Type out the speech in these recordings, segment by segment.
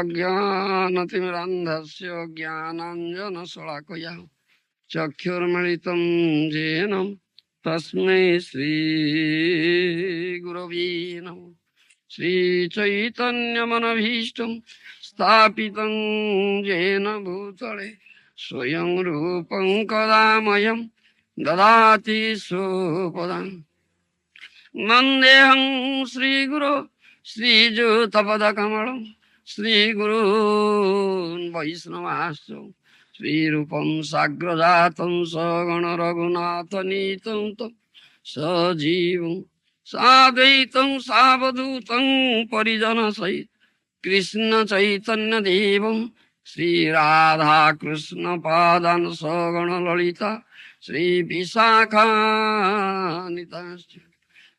अज्ञानतिमिरान्धस्य ज्ञानाञ्जनशलाकया चक्षुर्मिलितं येन तस्मै श्रीगुरवे नमः। श्रीचैतन्यमनभीष्टं स्थापितं येन भूतले स्वयं रूपं कदा मह्यं ददाति स्वपदान्। वन्देऽहं श्रीगुरो श्रीयुतपदकमलं श्रीगुरून् वैष्णवांश्च श्रीरूपं साग्रजातं सगण रघुनाथनीतं तं सजीवं साद्वैतं सावधूतं परिजनसहितं कृष्ण चैतन्य देवं श्रीराधा कृष्ण पादान सगण ललिता श्री विशाखान्वितांश्च।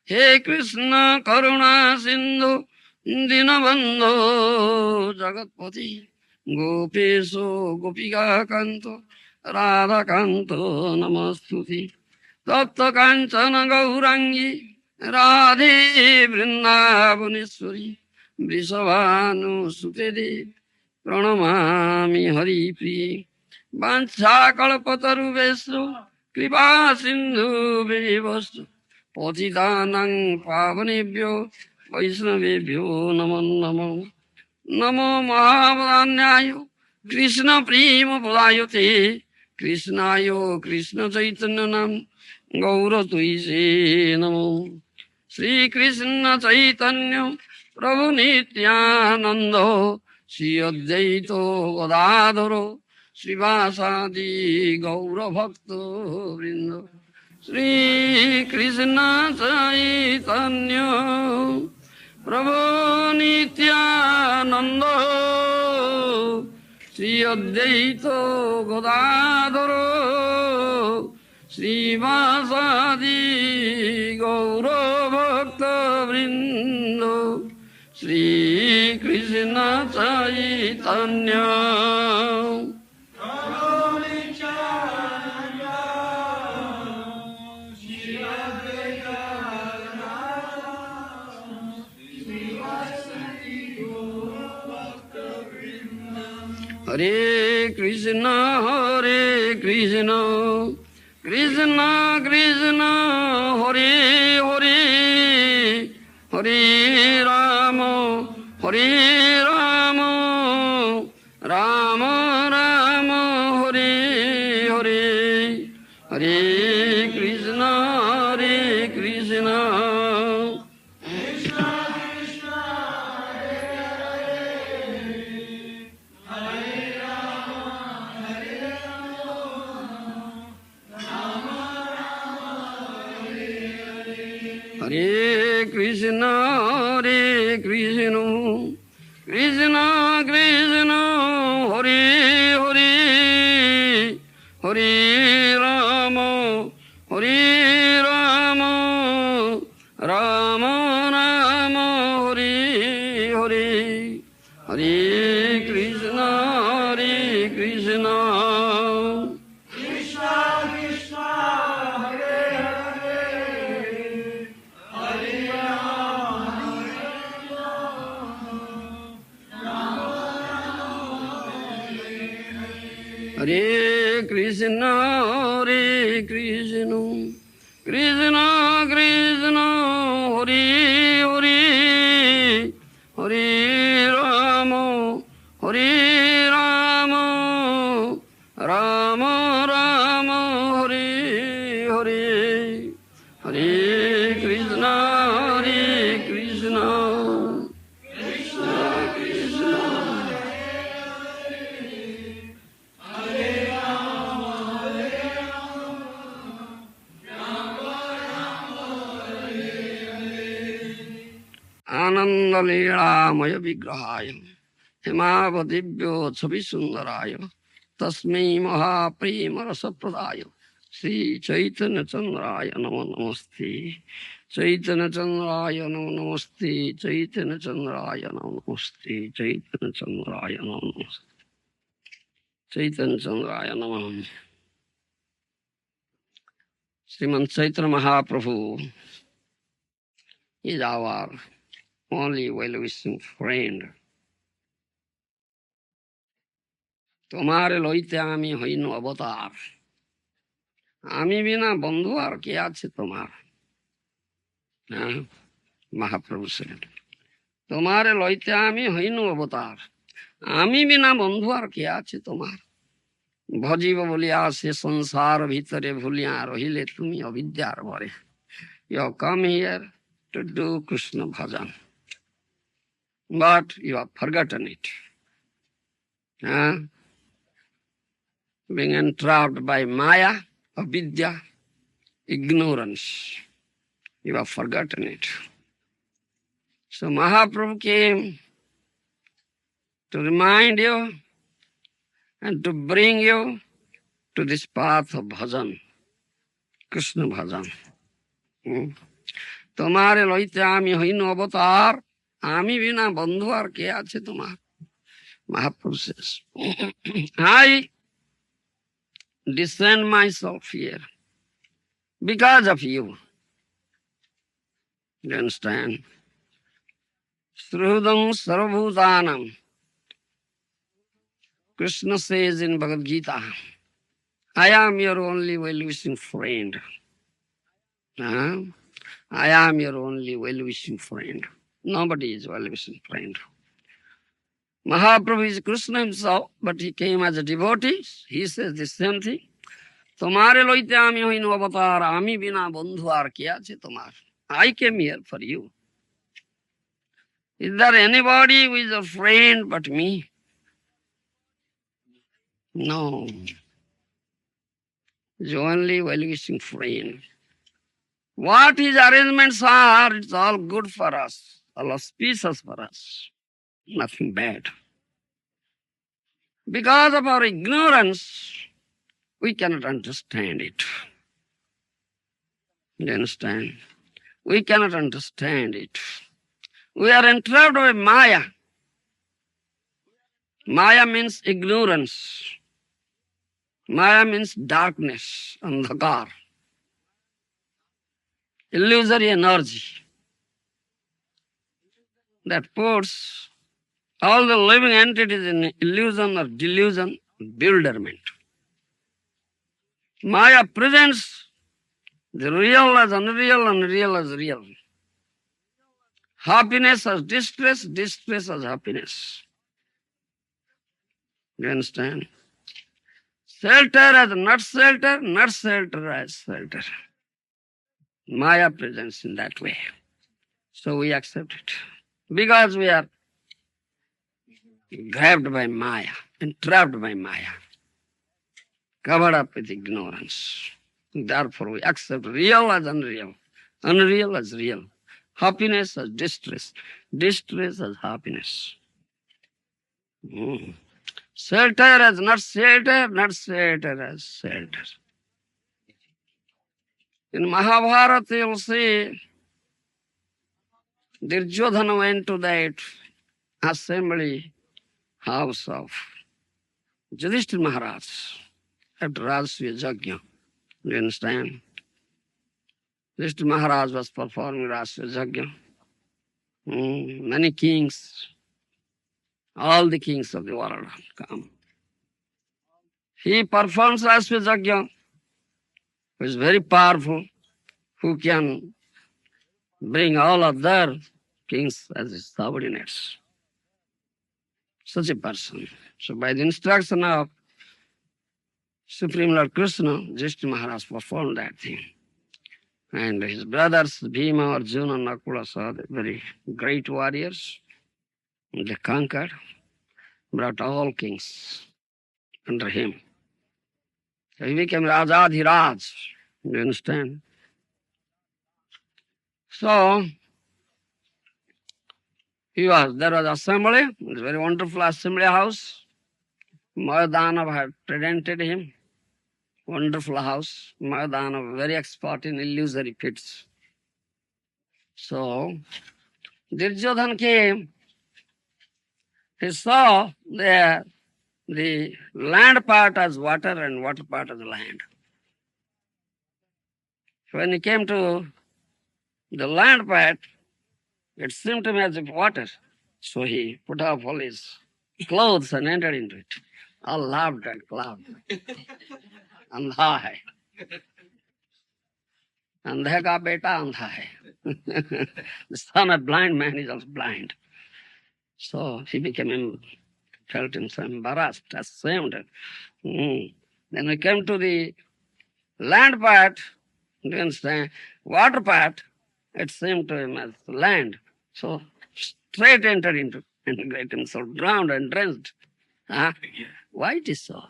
हे कृष्ण करुणा सिंधु दीनबंधो जगतपति गोपेशो गोपिका कांतो राधा कांतो नमस्तुते। तप्त कांचन गौरांगी राधे वृंदावनेश्वरी वृषभानुसुते देवी प्रणमामि हरिप्रिये। वाञ्छाकल्पतरुभ्यश्च कृपा सिन्धुभ्यश्च पतितानां पावनेभ्यो वैष्णवेभ्यो नमो नमः। नमो महावदान्याय कृष्ण प्रेम पदायते कृष्णाय कृष्ण चैतन्य नाम गौर तुयसे नमो। श्री कृष्ण चैतन्य प्रभु नित्यानंद श्री अद्वैत गदाधर श्रीवासादि गौर भक्त वृंद। श्री कृष्ण चैतन्य प्रभु नित्यानंद श्री अद्वैत गदाधर श्रीवासादि गौर भक्त वृंद। श्री कृष्ण चैतन्य हरे कृष्ण कृष्ण कृष्ण हरे हरे हरे राम राम राम हरे हरे। हरे कृष्ण हरे कृष्ण कृष्ण कृष्ण हरे हरे हरे राम राम राम हरे हरे। हरे कृष्ण हरे कृष्ण कृष्ण कृष्ण हरे हरे हरे राम राम राम हरे हरे। हरे कृष्ण आनंद लीलामय विग्रहाय हिमावदिव्यो छवि सुंदराय तस्मै महाप्रेम रस प्रदाय श्री चैतन्य चंद्राय नमो नमस्ते। चैतन्य चंद्राय नमो नमस्ते। चैतन्य चंद्राय नमो नमस्ते। चैतन्य चंद्राय नमो नमस्ते। चैतन्य चंद्राय नमः। श्रीमंत Chaitanya Mahaprabhu is our only well-wishing friend. তোমারে লইতে আমি হইনু অবতার, আমি বিনা বন্ধু আর কে আছে তোমার। হ্যাঁ, মহাপ্রভু ছিলেন, তোমারে লইতে আমি হইনু অবতার, আমি বিনা বন্ধু আর কে আছে তোমার। ভজিব বলিয়া সে সংসার ভিতরে ভুলিয়া রহিলে তুমি অবিদ্যার ভরে। You come here to do Krishna bhajan, but you have forgotten it. Huh? Being entrapped by Maya, avidya, ignorance. You have forgotten it. So Mahaprabhu came to remind you and to bring you to this path of bhajan, Krishna bhajan. তোমারে লইতে আমি হইনু অবতার, আমি বিনা বন্ধু আর কে আছে তোমার। Mahaprabhu says, I descend myself here because of you. You understand? Sruhudam sarvabhutanam. Krishna says in Bhagavad Gita, I am your only well-wishing friend. I am your only well-wishing friend. Nobody is well-wishing friend. Mahaprabhu is Krishna himself, but he came as a devotee. He says the same thing. তোমারে লইতে আমি হইনু অবতার, আমি বিনা বন্ধু আর কে আছে তোমার। I came here for you. Is there anybody who is a friend but me? No. It's only well-wishing friend. What his arrangements are, it's all good for us, all auspicious for us, nothing bad. Because of our ignorance, we cannot understand it. You understand? We cannot understand it. We are entrapped by Maya. Maya means ignorance. Maya means darkness, andhakar, illusory energy that puts all the living entities in illusion or delusion, bewilderment. Maya presents the real as unreal, unreal as real. Happiness as distress, distress as happiness. You understand? Shelter as not shelter, not shelter as shelter. Maya presents in that way. So we accept it. Because we are grabbed by Maya, entrapped by Maya, covered up with ignorance. Therefore we accept real as unreal, unreal as real, happiness as distress, distress as happiness. Shelter as not shelter, not shelter as shelter. In Mahabharata you'll see Duryodhana went to that assembly house of Yudhishthira Maharaj after Rajasuya Yajna. You understand? Yudhishthira Maharaj was performing Rajasuya Yajna. Many kings, all the kings of the world come. He performs Rajasuya Yajna, who is very powerful, who can bring all other kings as his subordinates. Such a person. So by the instruction of Supreme Lord Krishna, Yudhishthira Maharaj performed that thing. And his brothers, Bhima, Arjuna, and Nakula, saw the very great warriors. They conquered, brought all kings under him. So he became Rajadhiraj. You understand? So there was assembly, it was a very wonderful assembly house. Mayadanav had presented him. Wonderful house. Mayadanav, very expert in illusory pits. So Duryodhana came. He saw there the land part as water and water part as land. When he came to the land part, it seemed to me as if water. So he put off all his clothes and entered into it. All laughed and clapped. अंधा है, अंधे का बेटा अंधा है. The son of blind man is also blind. So he felt himself embarrassed, ashamed. Then we came to the land part, do you understand? Water part, it seemed to him as land. So straight entered into and got himself drowned and drenched. Huh? Why it is so?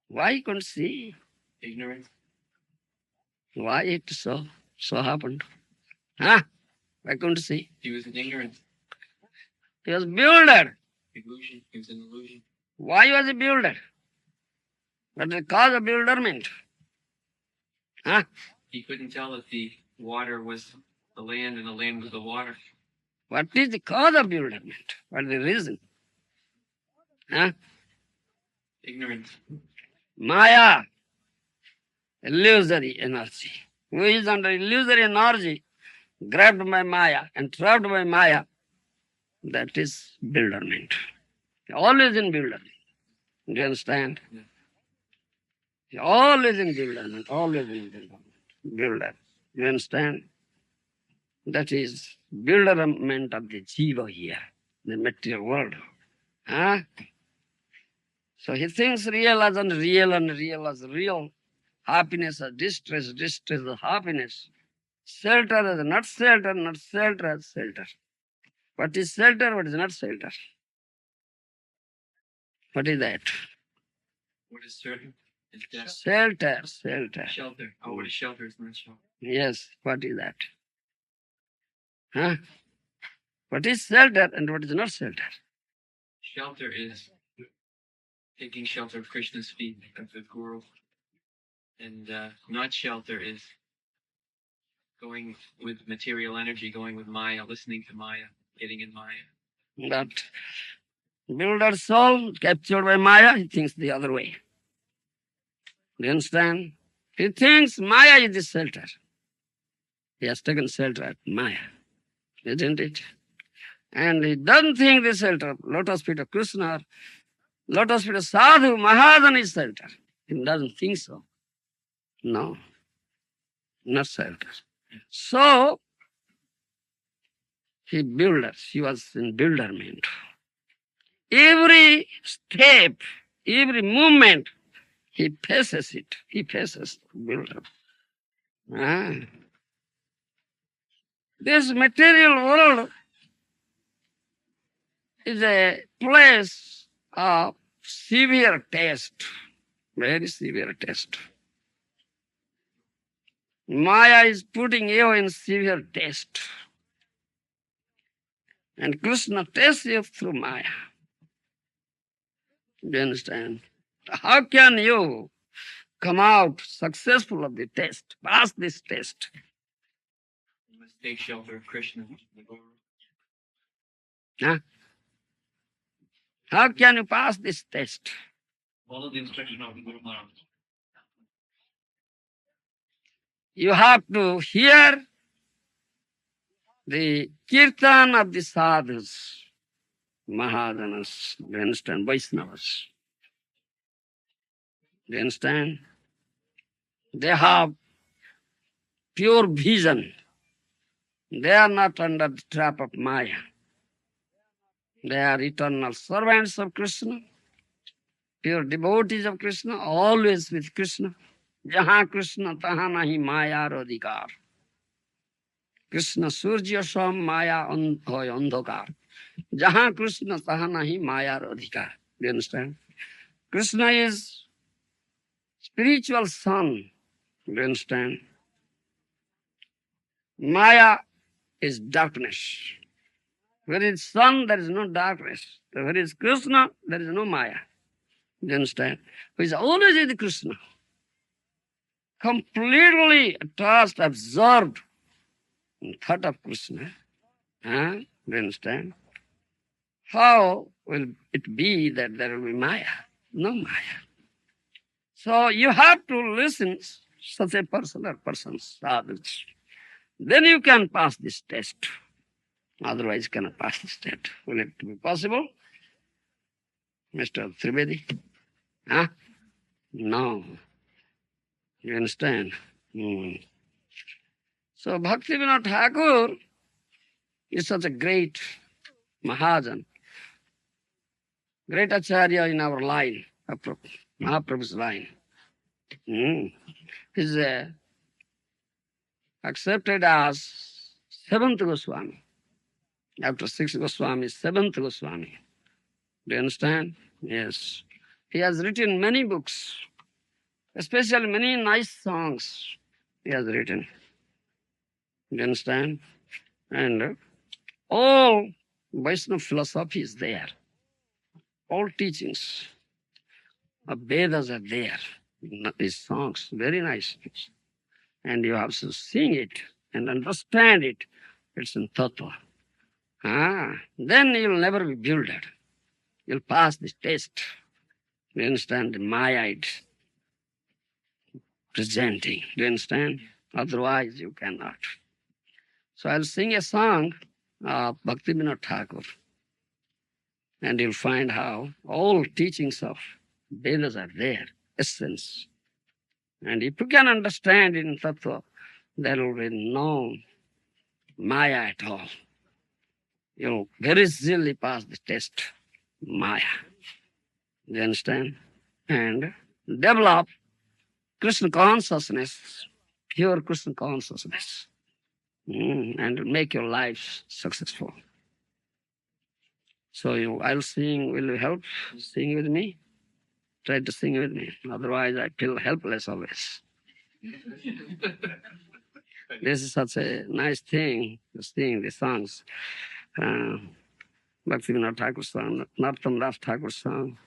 Why he couldn't see? Ignorance. Why it so happened? Huh? I couldn't see. He was in ignorance. He was builder. Illusion. He was an illusion. Why was he builder? What is the cause of bewilderment? Huh? He couldn't tell that the water was the land and the land was the water. What is the cause of bewilderment? What is the reason? Huh? Ignorance. Maya, illusory energy. Who is under illusory energy, grabbed by Maya and trapped by Maya, that is bewilderment. Always in bewilderment. Do you understand? Yeah. Always in bewilderment, always in bewilderment. Bewilder. You understand? That is bewilderment of the jiva here, the material world. Huh? So he thinks real as unreal and real as real. Happiness as distress, distress as happiness. Shelter as not shelter, not shelter as shelter. What is shelter? What is not shelter? What is that? What is certain is death. Shelter, shelter. Shelter. Oh, what is shelter is not shelter. Yes, what is that? Huh? What is shelter and what is not shelter? Shelter is taking shelter of Krishna's feet, of the Guru. And not shelter is going with material energy, going with Maya, listening to Maya, getting in Maya. But builder soul captured by Maya, he thinks the other way. Do you understand? He thinks Maya is the shelter. He has taken shelter at Maya, isn't it? And he doesn't think the shelter, lotus feet of Krishna, lotus feet of Sadhu, Mahajan is shelter. He doesn't think so. No, not shelter. So, he was in bewilderment. Every step, every movement, he faces it. He faces bewilderment. This material world is a place of severe test, very severe test. Maya is putting you in severe test. And Krishna tests you through Maya. Do you understand? How can you come out successful of the test, pass this test? You must take shelter of Krishna, the Guru. Huh? How can you pass this test? Follow the instruction of the Guru Maharaj. You have to hear the kirtan of the sadhus, Mahajanas, do you understand? Vaishnavas. Do you understand? They have pure vision. They are not under the trap of Maya. They are eternal servants of Krishna, pure devotees of Krishna, always with Krishna. Jahan Krishna, tahan nahi maya adhikar. Krishna surya sam maya hoy andhakar. Jahan Krishna, tahan nahi maya adhikar. Do you understand? Krishna is spiritual sun. Do you understand? Maya is darkness. Where is sun, there is no darkness. Where is Krishna, there is no Maya. Do you understand? Who is always with Krishna. Completely attached, absorbed in thought of Krishna. Huh? Do you understand? How will it be that there will be Maya? No Maya. So you have to listen such a person or persons, sadhus. Then you can pass this test. Otherwise, you cannot pass this test. Will it be possible? Mr. Trivedi? Huh? No. You understand? Hmm. So Bhaktivinoda Thakur is such a great Mahajan, great Acharya in our line, Mahaprabhu's line. He's accepted as seventh Goswami. After sixth Goswami, seventh Goswami. Do you understand? Yes. He has written many books, especially many nice songs he has written. Do you understand? And all Vaishnava philosophy is there. All teachings of Vedas are there. These songs, very nice. And you have to sing it and understand it. It's in tattva. Then you'll never be bewildered. You'll pass this test. You understand? The Mayite presenting. Do you understand? Otherwise, you cannot. So I'll sing a song of Bhaktivinoda Thakur. And you'll find how all teachings of Vedas are there, essence. And if you can understand in tattva, there will be no Maya at all. You'll very easily pass the test, Maya. Do you understand? And develop Krishna consciousness, pure Krishna consciousness, and make your life successful. So I'll sing. Will you help sing with me? Try to sing with me. Otherwise, I feel helpless always. This is such a nice thing to sing the songs. Bhaktivinoda Thakur song, Narottam Das Thakur song.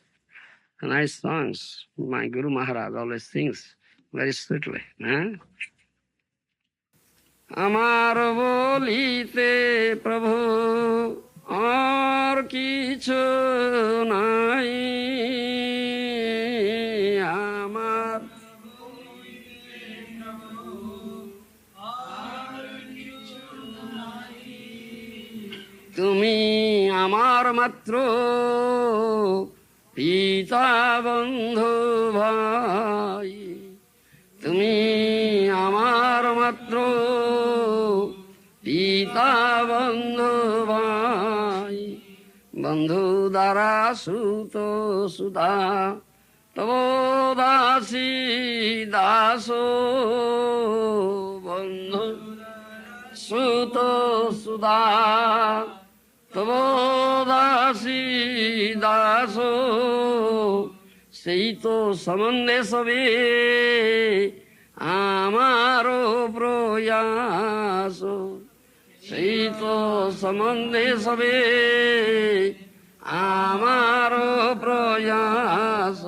Nice songs. My Guru Maharaj always sings very sweetly. আমার বলিতে প্রভু আর কিছু নাই, আমার তুমি আমার মাত্র পিতা বন্ধু ভাই, তুমি আমার মাত্র পিতা বন্ধু ভাই, বন্ধু দ্বারা সুত সুধা তব দাসী দাস, বন্ধু সুত সুধা তব দাসী দাস, সেই তো সম্বন্ধে সবে আমারও প্রয়াস, সেই তো সম্বন্ধে সবে আমারও প্রয়াস,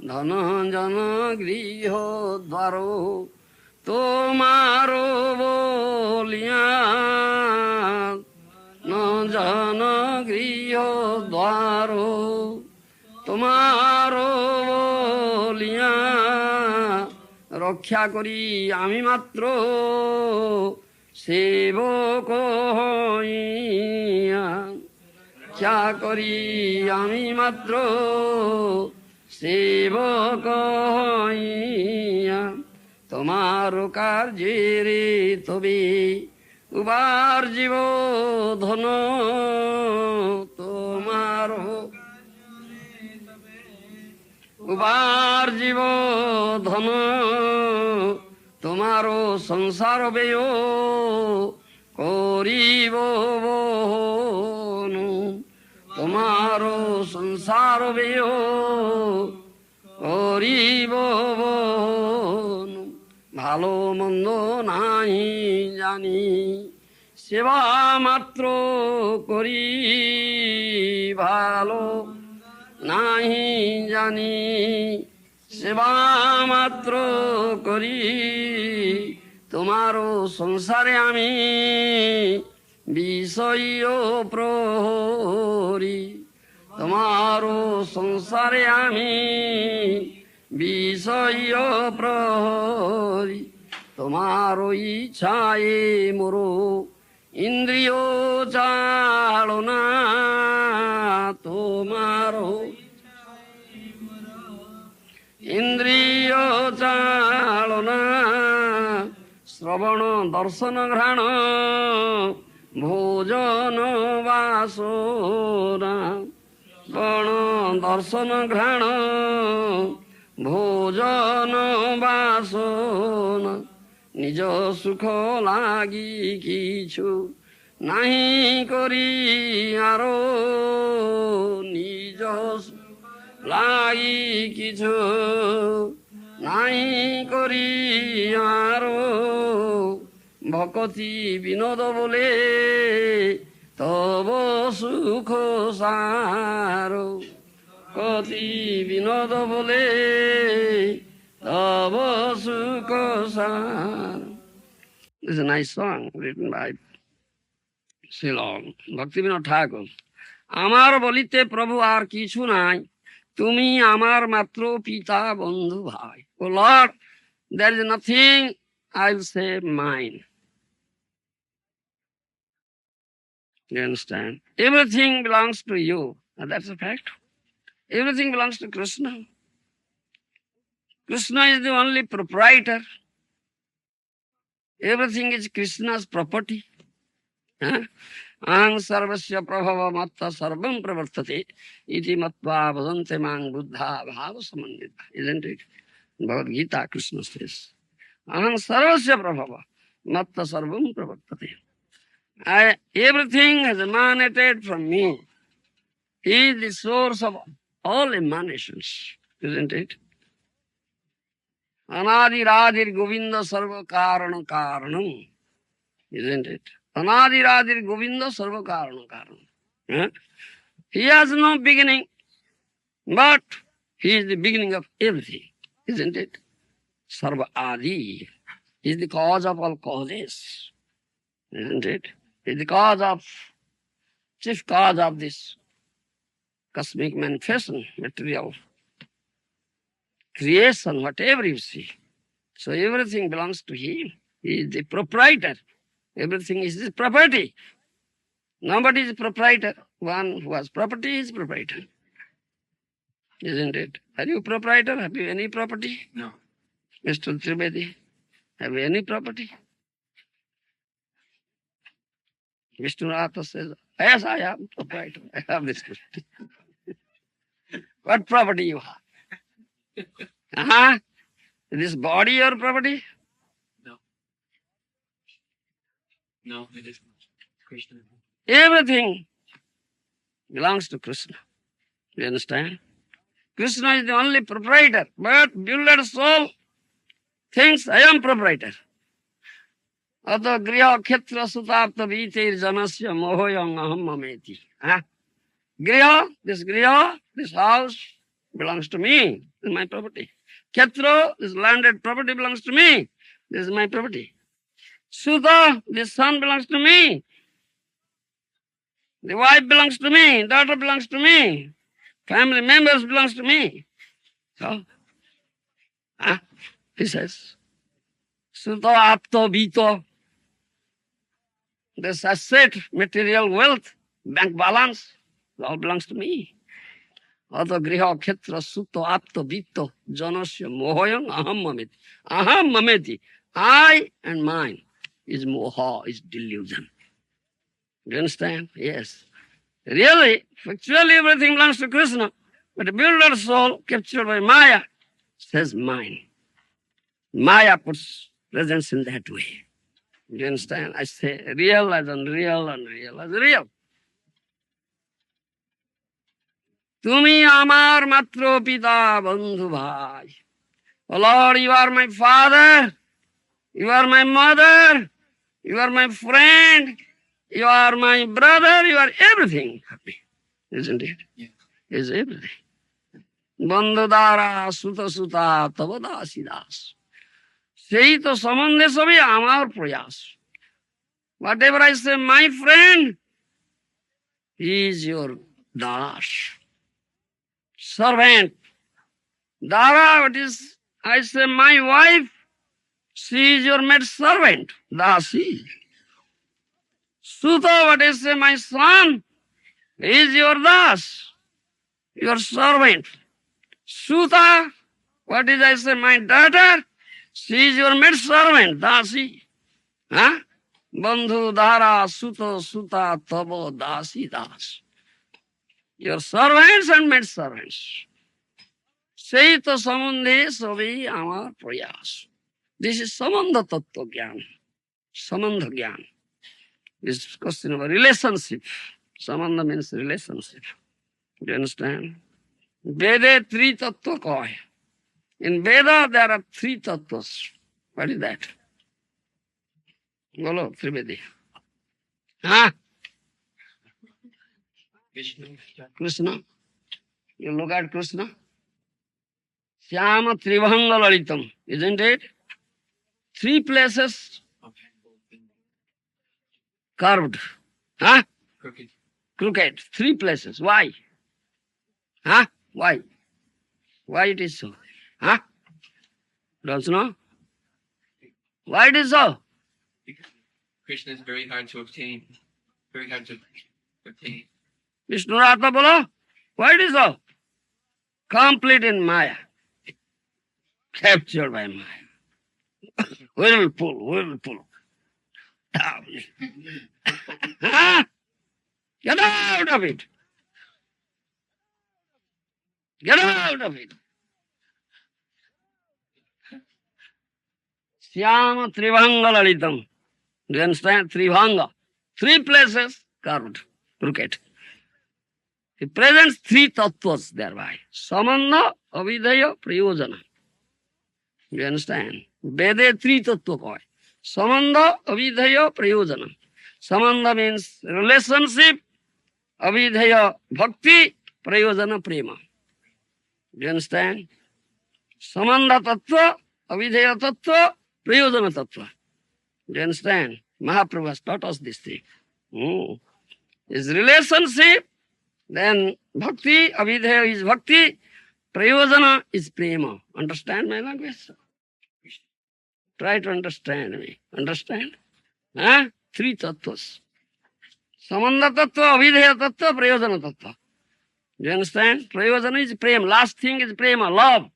ধন জন গৃহ দ্বার তোমারও বলিয়া, ন জন গৃহ দ্বার তোমারও বলিয়া, রক্ষা করি আমি মাত্র সেবক হইয়া, রক্ষা করি আমি মাত্র সেবক হইয়া, তোমার কার্যের তবে উবার জীব ধন, তোমার উবার জীব ধন, তোমারও সংসার ব্যয় করিব বহনু, তোমারও সংসার ব্যয় করিব বহনু, ভালো মন্দ নাই জানি সেবা মাত্র করি, ভালো নাহি জানি সেবা মাত্র করি, তোমারও সংসারে আমি বিষয় প্রহরী, তোমারও সংসারে আমি বিষয় প্রহরী, তোমারও ইচ্ছায় মোর ইন্দ্রিয় চালনা, তোমারও ইন্দ্রিয় চালনা শ্রবণ দর্শন ঘ্রাণ ভোজন বাসনা বণ দর্শন ঘ্রাণ ভোজন বাসনা নিজ সুখ লাগি কিছু নাহি করি আরো নিজ লাগি কিছু নাই করি আরো ভকতি বিনোদ বলে তব সুখ সার কতি বিনোদ বলে তব সুখ সার This is a nice song written by Shillong Bhaktivinoda Thakur. আমার বলিতে প্রভু আর কিছু নাই, তুমি আমার মাত্র পিতা বন্ধু ভাই। ও Lord, there is nothing I will say mine. You understand? Everything belongs to you. And that's a fact. Everything belongs to Krishna. Krishna is the only proprietor. Everything is Krishna's property. Huh? Aham sarvasya prabhava matta sarvam pravartate iti matva vadante mang buddha bhava samandita. Isn't it? Bhagavad Gita, Krishna says, Aham sarvasya prabhava matta sarvam pravartate. Everything has emanated from me. He is the source of all emanations. Isn't it? Anadiradir Govinda sarva karana karanam. Isn't it? Anadiradir Govinda sarva karana karanam. Huh? He has no beginning, but he is the beginning of everything. Isn't it? Sarva Adi is the cause of all causes. Isn't it? He is the cause of, chief cause of this cosmic manifestation, material creation, whatever you see. So everything belongs to him. He is the proprietor. Everything is his property. Nobody is proprietor. One who has property is proprietor. Isn't it? Are you proprietor? Have you any property? No. Mr. Trivedi, have you any property? Vishnu Ratha says, yes, I am proprietor. I have this property. What property you have? Is this body your property? No. No, it isn't. Krishna. Everything belongs to Krishna. You understand? Krishna is the only proprietor, but bewildered soul thinks I am proprietor. Ato griha khetra sutapta vitir janasya mohoyam aham mameti. Griha, this house belongs to me. This is my property. Khetra, this landed property belongs to me. This is my property. Suta, this son belongs to me. The wife belongs to me. Daughter belongs to me. Family members belongs to me. So, he says, Suto apto vito. This asset, material wealth, bank balance, it all belongs to me. Ato griha khetra suto apto vito janasya mohoyam aham mameti. Aham mameti. I and mine is moha, is delusion. You understand? Yes. Really, factually everything belongs to Krishna, but the bewildered soul captured by Maya says mine. Maya puts presence in that way. You understand? I say real as unreal, unreal as real. তুমি আমার মাত্র পিতা বন্ধু ভাই। Oh Lord, you are my father, you are my mother, you are my friend, you are my brother, you are everything. Happy, isn't it? Yeah. Is everything. বন্ধু দ্বারা সুত সুতা তব দাসী দাস। সেই তো সম্বন্ধে সবই আমার প্রয়াস। Whatever I say, my friend, he is your das. Servant. Dara, what is, I say, my wife, she is your maid servant. Dasi. Suta, what I say, my son, he is your das, your servant. Suta, What is I say? My daughter, she is your maid servant, dasi. Huh? Bandhu dara suta suta tabo dasi das. Your servants and maid servants. সেই তো সম্বন্ধে সবই আমার প্রয়াস। This is samandha tattva gyan. Samandha gyan. This question of a relationship. Samandha means relationship. Do you understand? Veda three tattva koi. In Veda there are three tattvas. What is that? Bolo, Trivedi. Huh? Vishnu, Krishna. You look at Krishna. Syama Trivanga Lalitam, isn't it? Three places of handle, carved. Huh? crooked. Crooked. Three places. Why? Huh? Why? Why it is so? Huh? Don't you know? Why it is so? Because Krishna is very hard to obtain. Very hard to obtain. Vishnu Rata Bolo. Why it is so? Complete in Maya. Captured by Maya. Whirlpool. Down. Huh? Get out of it. Get out of it. Syama Trivanga Lalitam. Do you understand? Trivanga. Three places carved, crooked. He presents three tattvas thereby. Samandha, avidaya, prayojana. Do you understand? Vede three tattva koi. Samandha, avidaya, prayojana. Samandha means relationship, avidaya, bhakti, prayojana, prema. Do you understand? Samandha tattva, avidaya tattva, prayojana tattva. Do you understand? Mahaprabhu has taught us this thing. Is relationship, then bhakti, avidaya is bhakti, prayojana is prema. Understand my language? Try to understand me. Understand? Huh? Three tattvas. Samandha tattva, avidaya tattva, prayojana tattva. Do you understand? Prayojana is prema. Last thing is prema, love.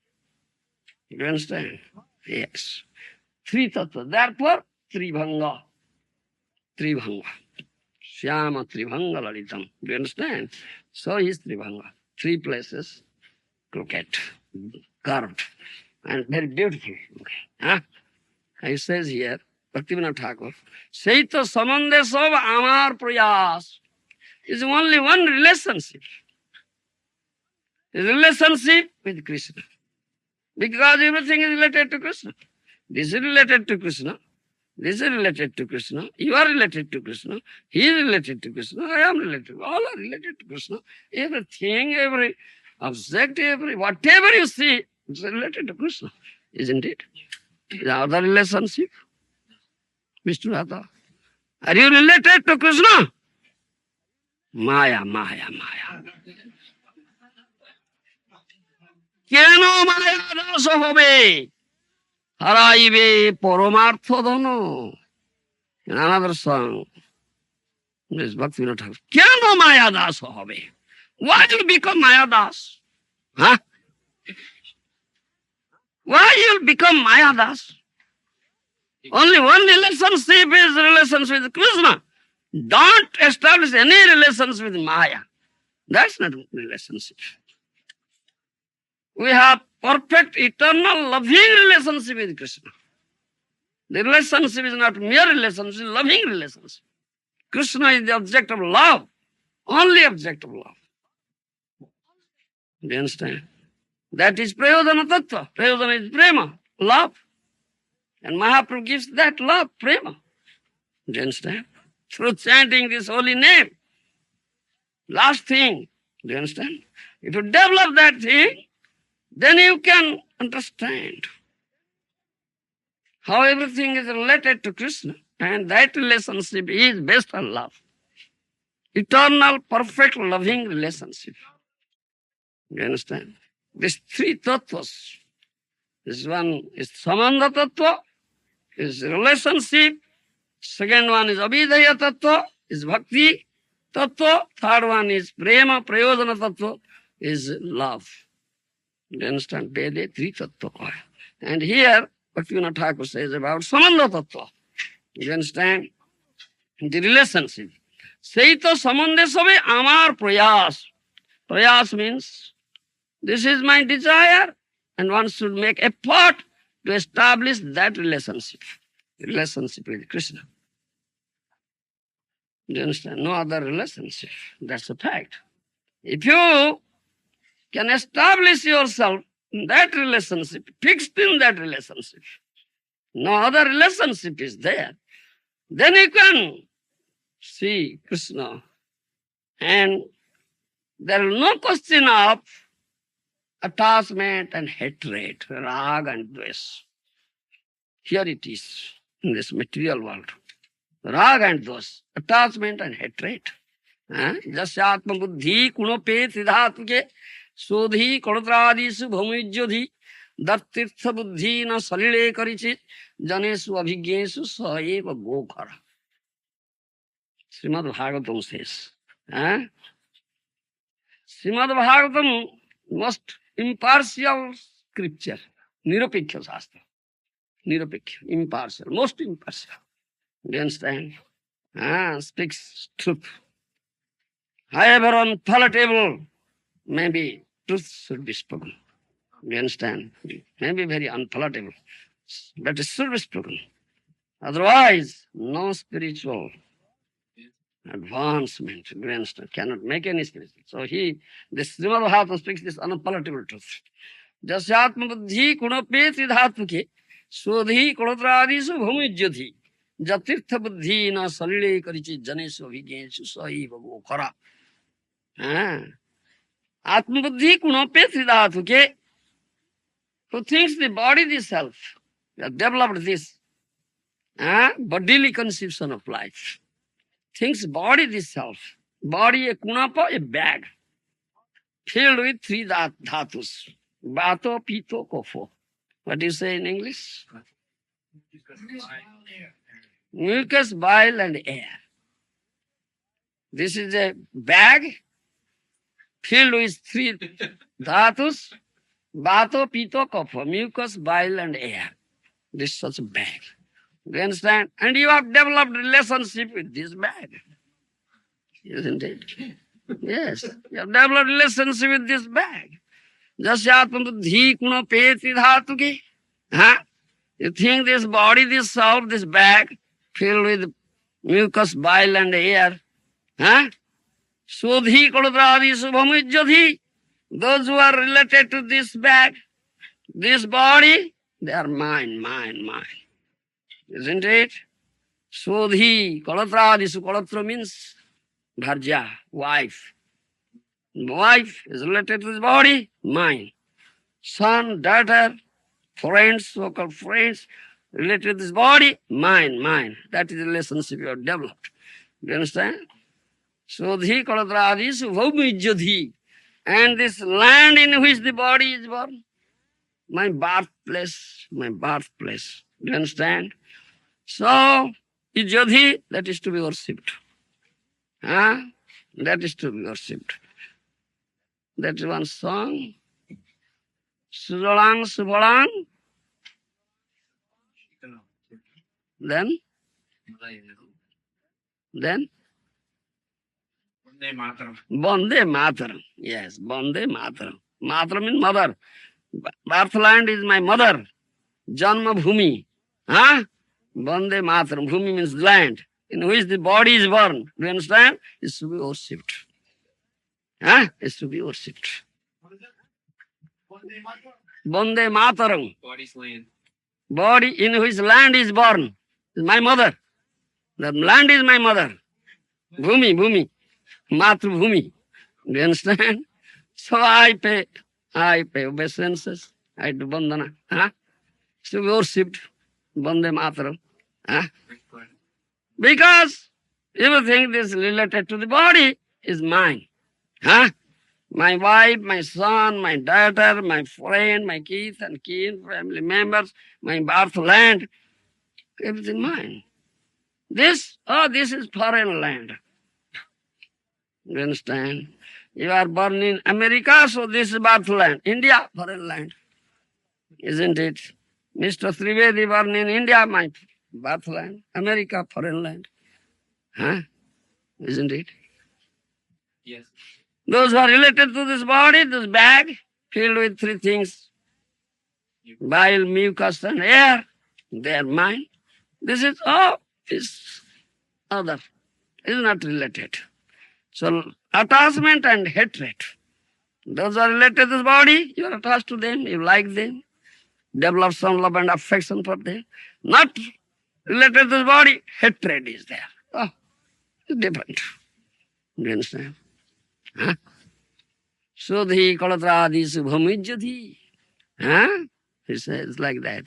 Do you understand? Yes. Three tattva. Therefore, Tribhanga. Tribhanga. Syama Tribhanga Lalitam. Do you understand? So is Tribhanga. Three places, crooked, carved, and very beautiful. Okay. Huh? He says here, Bhaktivinoda Thakur, Seito Samandhe Sob Amar Prayas is only one relationship. The relationship with Krishna. Because everything is related to Krishna. This is related to Krishna. This is related to Krishna. You are related to Krishna. He is related to Krishna. I am related. All are related to Krishna. Everything, every object, whatever you see, is related to Krishna. Isn't it? The other relationship? Vishnu Radha. Are you related to Krishna? Maya. কেন মায়া দাস হবে? হারাইবে পরমার্থ ধন। In another song, this Bhaktivinoda Thakur. কেন মায়া দাস হবে? Why you become Maya Das? Huh? Why you become Maya Das? Only one relationship is relationship with Krishna. Don't establish any relations with Maya. That's not relationship. We have perfect, eternal, loving relationship with Krishna. The relationship is not mere relationship, it's loving relationship. Krishna is the object of love, only object of love. Do you understand? That is Prayodhana Tattva. Prayodhana is prema, love. And Mahaprabhu gives that love, prema. Do you understand? Through chanting this holy name. Last thing, do you understand? If you develop that thing, then you can understand how everything is related to Krishna. And that relationship is based on love. Eternal, perfect, loving relationship. You understand? These three tattvas. This one is Samandha tattva, is relationship. Second one is Abhidaya tattva, is Bhakti tattva. Third one is Prema, Prayodhana tattva, is love. You understand? Vede Tri Tattva Kaya. And here, Bhaktivinoda Thakur says about Samandha Tattva. You understand? The relationship. Sei to samandhe sabe amar prayas. Prayas means this is my desire, and one should make effort to establish that relationship. Relationship with Krishna. Do you understand? No other relationship. That's a fact. If you can establish yourself in that relationship, fixed in that relationship, no other relationship is there, then you can see Krishna. And there is no question of attachment and hatred, rag and dvesh. Here it is in this material world. Rag and dvesh, attachment and hatred. जस्यात्म बुद्धि कुणोपे त्रिधातु के शोधि कणत्रादिषु भौमिज्योधि दत्तीर्थ बुद्धि न सलिले करिचित जनेषु अभिज्ञेषु स एव गोखर. Shrimad Bhagavatam says. Srimad Bhagavatam most impartial scripture. Nirapeksha Shastra. Nirapeksha, impartial, most impartial. Do you understand? Speaks truth. However unpalatable, maybe truth should be spoken. Do you understand? Maybe very unpalatable, but it should be spoken. Otherwise, no spiritual advancement, do you understand? Cannot make any spiritual. So this Srimad Bhagavatam speaks this unpalatable truth. Jasyatma buddhi kunope tridhatu ke sodhi kunotradisu bhumijyadhi jatirtha buddhi na salile karichi janesu vigensu saiva gokhara. Atma buddhi kunope tridhatu ke, who thinks the body is self, has developed this bodily conception of life. Thinks body is self. Body a kunapa, a bag, filled with three dhatus. Bato, pito, kofo. What do you say in English? Mucus, bile, and air. This is a bag filled with three dhatus. Bato, pito, kofo. Mucus, bile, and air. This is such a bag. Do you understand? And you have developed relationship with this bag. Isn't it? Yes. You have developed relationship with this bag. Jasyatma buddhi kuno peti dhatu ki. You think this body, this self, this bag, filled with mucus, bile, and air. Sodhi kododradi subhamijjadhi. Those who are related to this bag, this body, they are mine. Isn't it? Sodhi kododradi su kodatra means bharja, wife. Wife is related to this body, mine. Son, daughter, friends, so-called friends, related to this body, mine. That is the relationship you have developed. Do you understand? Sodhi kaladradi subhamijjadhi. And this land in which the body is born, my birthplace. Do you understand? So, ijjadhi, that is to be worshipped. That is to be worshipped. That is one song. Sujalang Subalang. Then? Bande Mataram. Yes, Bande Mataram. Mataram means mother. Birthland is my mother. Janma Bhumi. Bande Mataram. Bhumi means land in which the body is born. Do you understand? It's to be worshipped. It's to be worshipped. Bande Mataram. Body's land. Body in which land is born is my mother. The land is my mother. Bhumi. Matru Bhumi. Do you understand? So I pay obeisances. I do bandana. To be worshipped. Bande Mataram. Because everything that is related to the body is mine. My wife, my son, my daughter, my friend, my kith and kin, family members, my birthland, everything mine. This is foreign land. You understand? You are born in America, so this is birthland. India, foreign land. Isn't it? Mr. Trivedi born in India, my birthland. America, foreign land. Huh? Isn't it? Yes. Those who are related to this body, this bag, filled with three things, bile, mucus, and air, they are mine. This is all, is other, is not related. So attachment and hatred. Those are related to this body, you are attached to them, you like them, develop some love and affection for them. Not related to this body, hatred is there. Oh, it's different. Do you understand? Huh? Sudhi kalatradi subhamijjati. Huh? He says like that.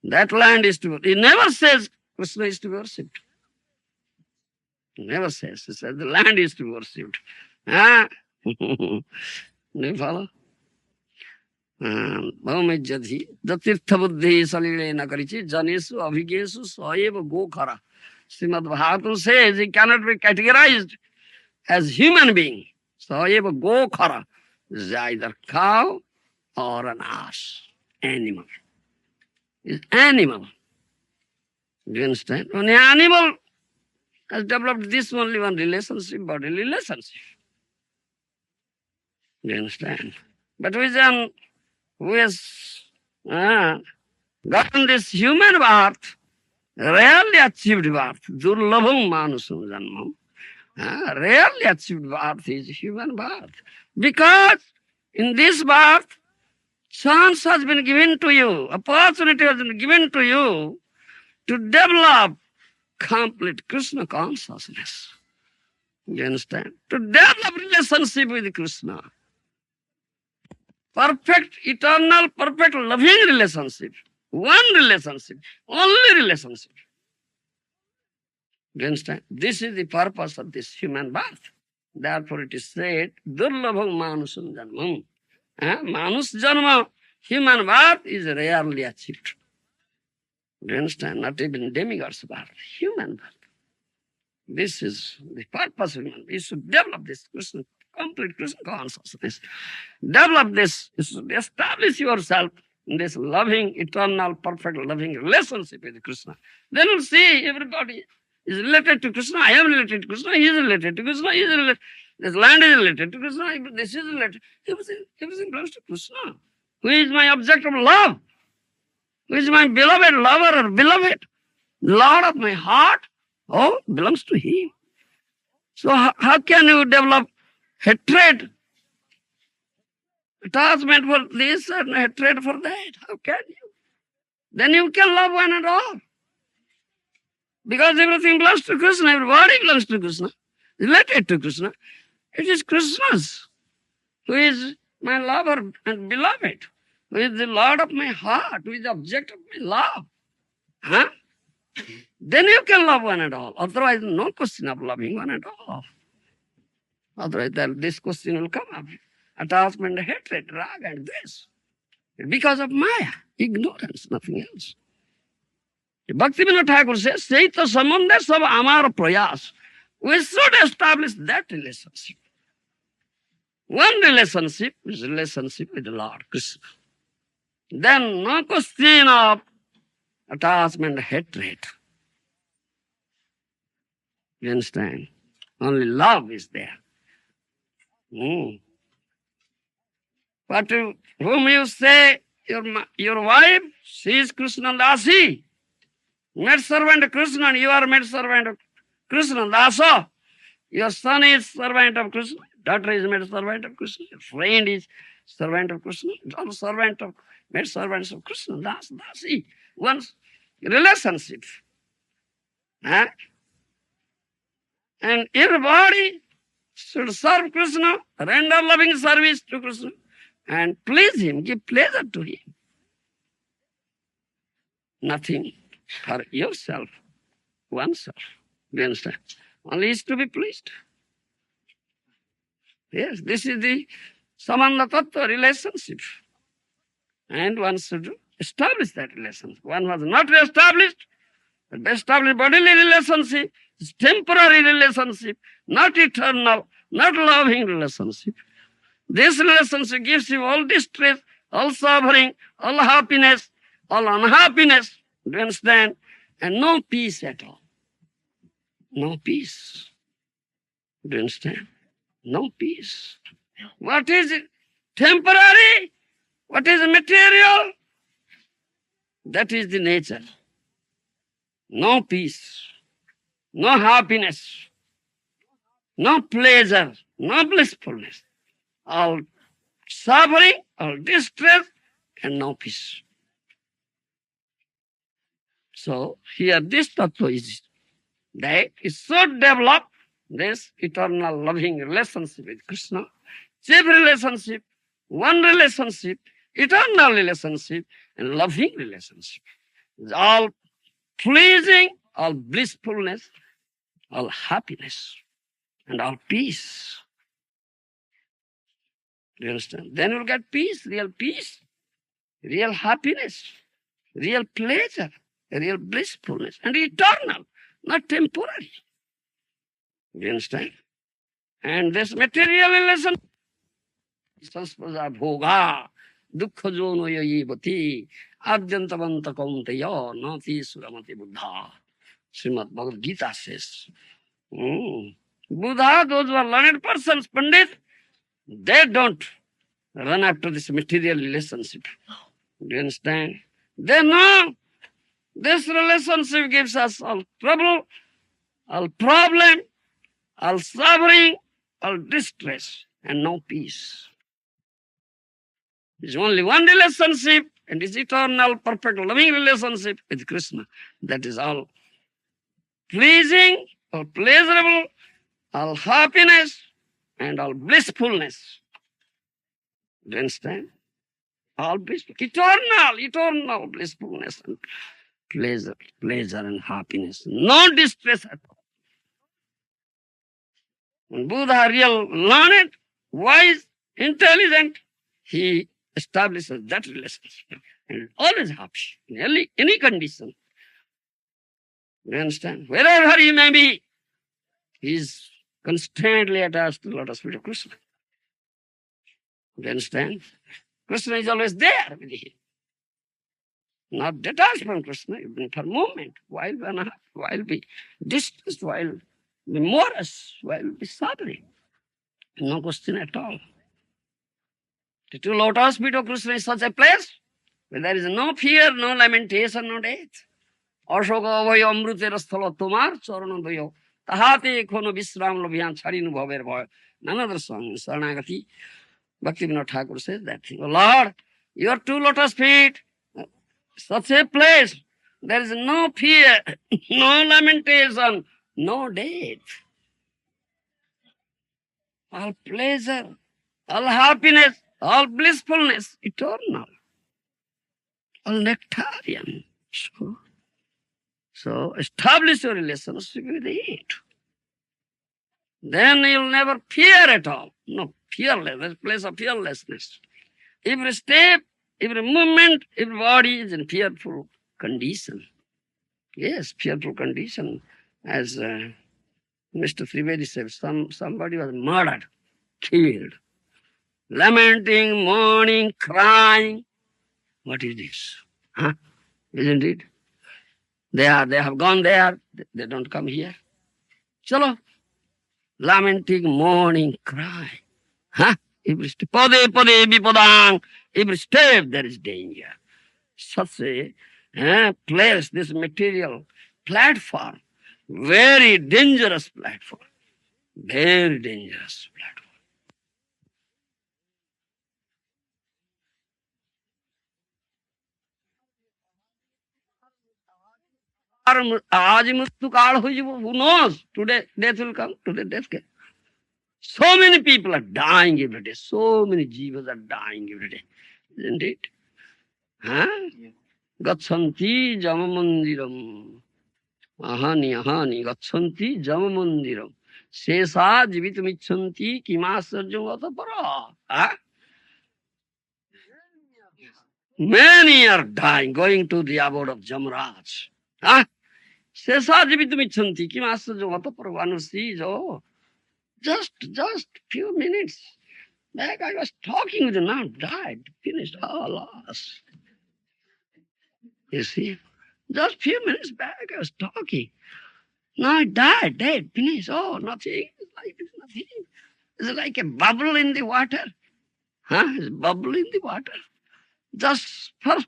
That land is to be. He never says Krishna is to be worshipped. He never says. He says the land is to be worshipped. Huh? Do you follow? Bhavamijjati. Jatirtha buddhi salile nakarichi janesu abhigesu saeva gokhara. Srimad Bhagavatam says he cannot be categorized as human being. Saeva gokhara is either cow or an ass, animal. Is animal. Do you understand? When an animal has developed this only one relationship, bodily relationship. Do you understand? But who has gotten this human birth, rarely achieved birth, durlabham manusam janmam, rarely achieved birth is human birth. Because in this birth, chance has been given to you, opportunity has been given to you to develop complete Krishna consciousness. You understand? To develop relationship with Krishna. Perfect, eternal, perfect, loving relationship. One relationship, only relationship. Do you understand? This is the purpose of this human birth. Therefore it is said, Durlabham manusam janmam. Manus janma, human birth is rarely achieved. Do you understand? Not even demigod's birth, human birth. This is the purpose of human. You should develop this Krishna, complete Krishna consciousness. Develop this, you should establish yourself in this loving, eternal, perfect, loving relationship with Krishna. Then you'll see everybody is related to Krishna. I am related to Krishna. He is related to Krishna. He is related. This land is related to Krishna. This is related. Everything belongs to Krishna. Who is my object of love? Who is my beloved lover or beloved? Lord of my heart? Oh, belongs to Him. So how can you develop hatred, attachment for this and hatred for that? How can you? Then you can love one and all. Because everything belongs to Krishna, everybody belongs to Krishna, related to Krishna. It is Krishna's, who is my lover and beloved, who is the Lord of my heart, who is the object of my love. Huh? Then you can love one and all. Otherwise, no question of loving one and all. Otherwise, this question will come up. Attachment, hatred, raga, and this. Because of Maya, ignorance, nothing else. Bhaktivinoda Thakur says, Seita Samandar Sab Amar Prayas. We should establish that relationship. One relationship is relationship with the Lord Krishna. Then no question of attachment, hatred. You understand? Only love is there. But whom you say, your wife, she is Krishna Dasi. Maid servant of Krishna, and you are maid servant of Krishna Dasa. Your son is servant of Krishna, daughter is maid servant of Krishna, your friend is servant of Krishna, all servant of maid servants of Krishna, Dasi. One's relationship. And everybody should serve Krishna, render loving service to Krishna, and please Him, give pleasure to Him. Nothing for yourself, oneself. Do you understand? Only is to be pleased. Yes, this is the Samanda Tattva relationship. And one should establish that relationship. One was not established, but established bodily relationship is temporary relationship, not eternal, not loving relationship. This relationship gives you all distress, all suffering, all happiness, all unhappiness. Do you understand? And no peace at all. No peace. Do you understand? No peace. What is it? Temporary? What is material? That is the nature. No peace, no happiness, no pleasure, no blissfulness. All suffering, all distress, and no peace. So here this tattva is that is so developed, this eternal loving relationship with Krishna, chief relationship, one relationship, eternal relationship, and loving relationship. It's all pleasing, all blissfulness, all happiness, and all peace. Do you understand? Then you'll get peace, real happiness, real pleasure, real blissfulness, and eternal, not temporary. Do you understand? And this material relation, sanspada bhoga, dukkha jono yayivati, adyantavanta kaunteya, nati suramati buddha. Srimad Bhagavad Gita says. Buddha, those who are learned persons, Pandit, they don't run after this material relationship. Do you understand? They know this relationship gives us all trouble, all problem, all suffering, all distress, and no peace. There's only one relationship, and it's eternal, perfect, loving relationship with Krishna. That is all pleasing, all pleasurable, all happiness, and all blissfulness. Do you understand? All blissful, eternal blissfulness and pleasure and happiness. No distress at all. When Buddha real learned, wise, intelligent, he establishes that relationship and always happy in any condition. You understand? Wherever he may be, he is constantly attached to the lotus feet of Krishna. You understand? Krishna is always there with him. Not detached from Krishna, even for a moment, while we are not, while we distressed, while we morose, while we suffering. No question at all. The two lotus feet of Krishna is such a place where there is no fear, no lamentation, no death. Ashoka abhayo amrutera sthala tomar charanodaya tahate kono visram lobhyan charinu bhaver bhaya. None other song, Saranagati. Bhaktivinoda Thakur says that thing. Oh Lord, your two lotus feet, such a place, there is no fear, no lamentation, no death. All pleasure, all happiness, all blissfulness, eternal, all nectarian. So establish your relationship with it. Then you'll never fear at all. No, fearless, place of fearlessness. Every step, every movement, every body is in fearful condition. Yes, fearful condition. As Mr. Trivedi said, somebody was murdered, killed, lamenting, mourning, crying. What is this? Huh? Isn't it? They have gone there, they don't come here. Chalo. Lamenting, mourning, crying. Huh? Every step, every step there is danger. Such a place, this material platform, very dangerous platform. Very dangerous platform. Aaj mrityu kaal hoy jibo, who knows? Today death will come, today death came. So many people are dying every day. So many jivas are dying every day. Isn't it? Huh? Gachanti jamamandiram. Ahani gachanti jamamandiram. Sesa jivitamichanti kimasarjam atapara. Huh? Many are dying, going to the abode of Jamraj. Huh? Sesa jivitamichanti kimasarjam atapara. One sees, oh, Just few minutes back I was talking with him, now died, finished, oh lost. You see, just few minutes back I was talking. Now it died, dead, finished. Oh, nothing. It's nothing. It's like a bubble in the water. It's bubble in the water. Just for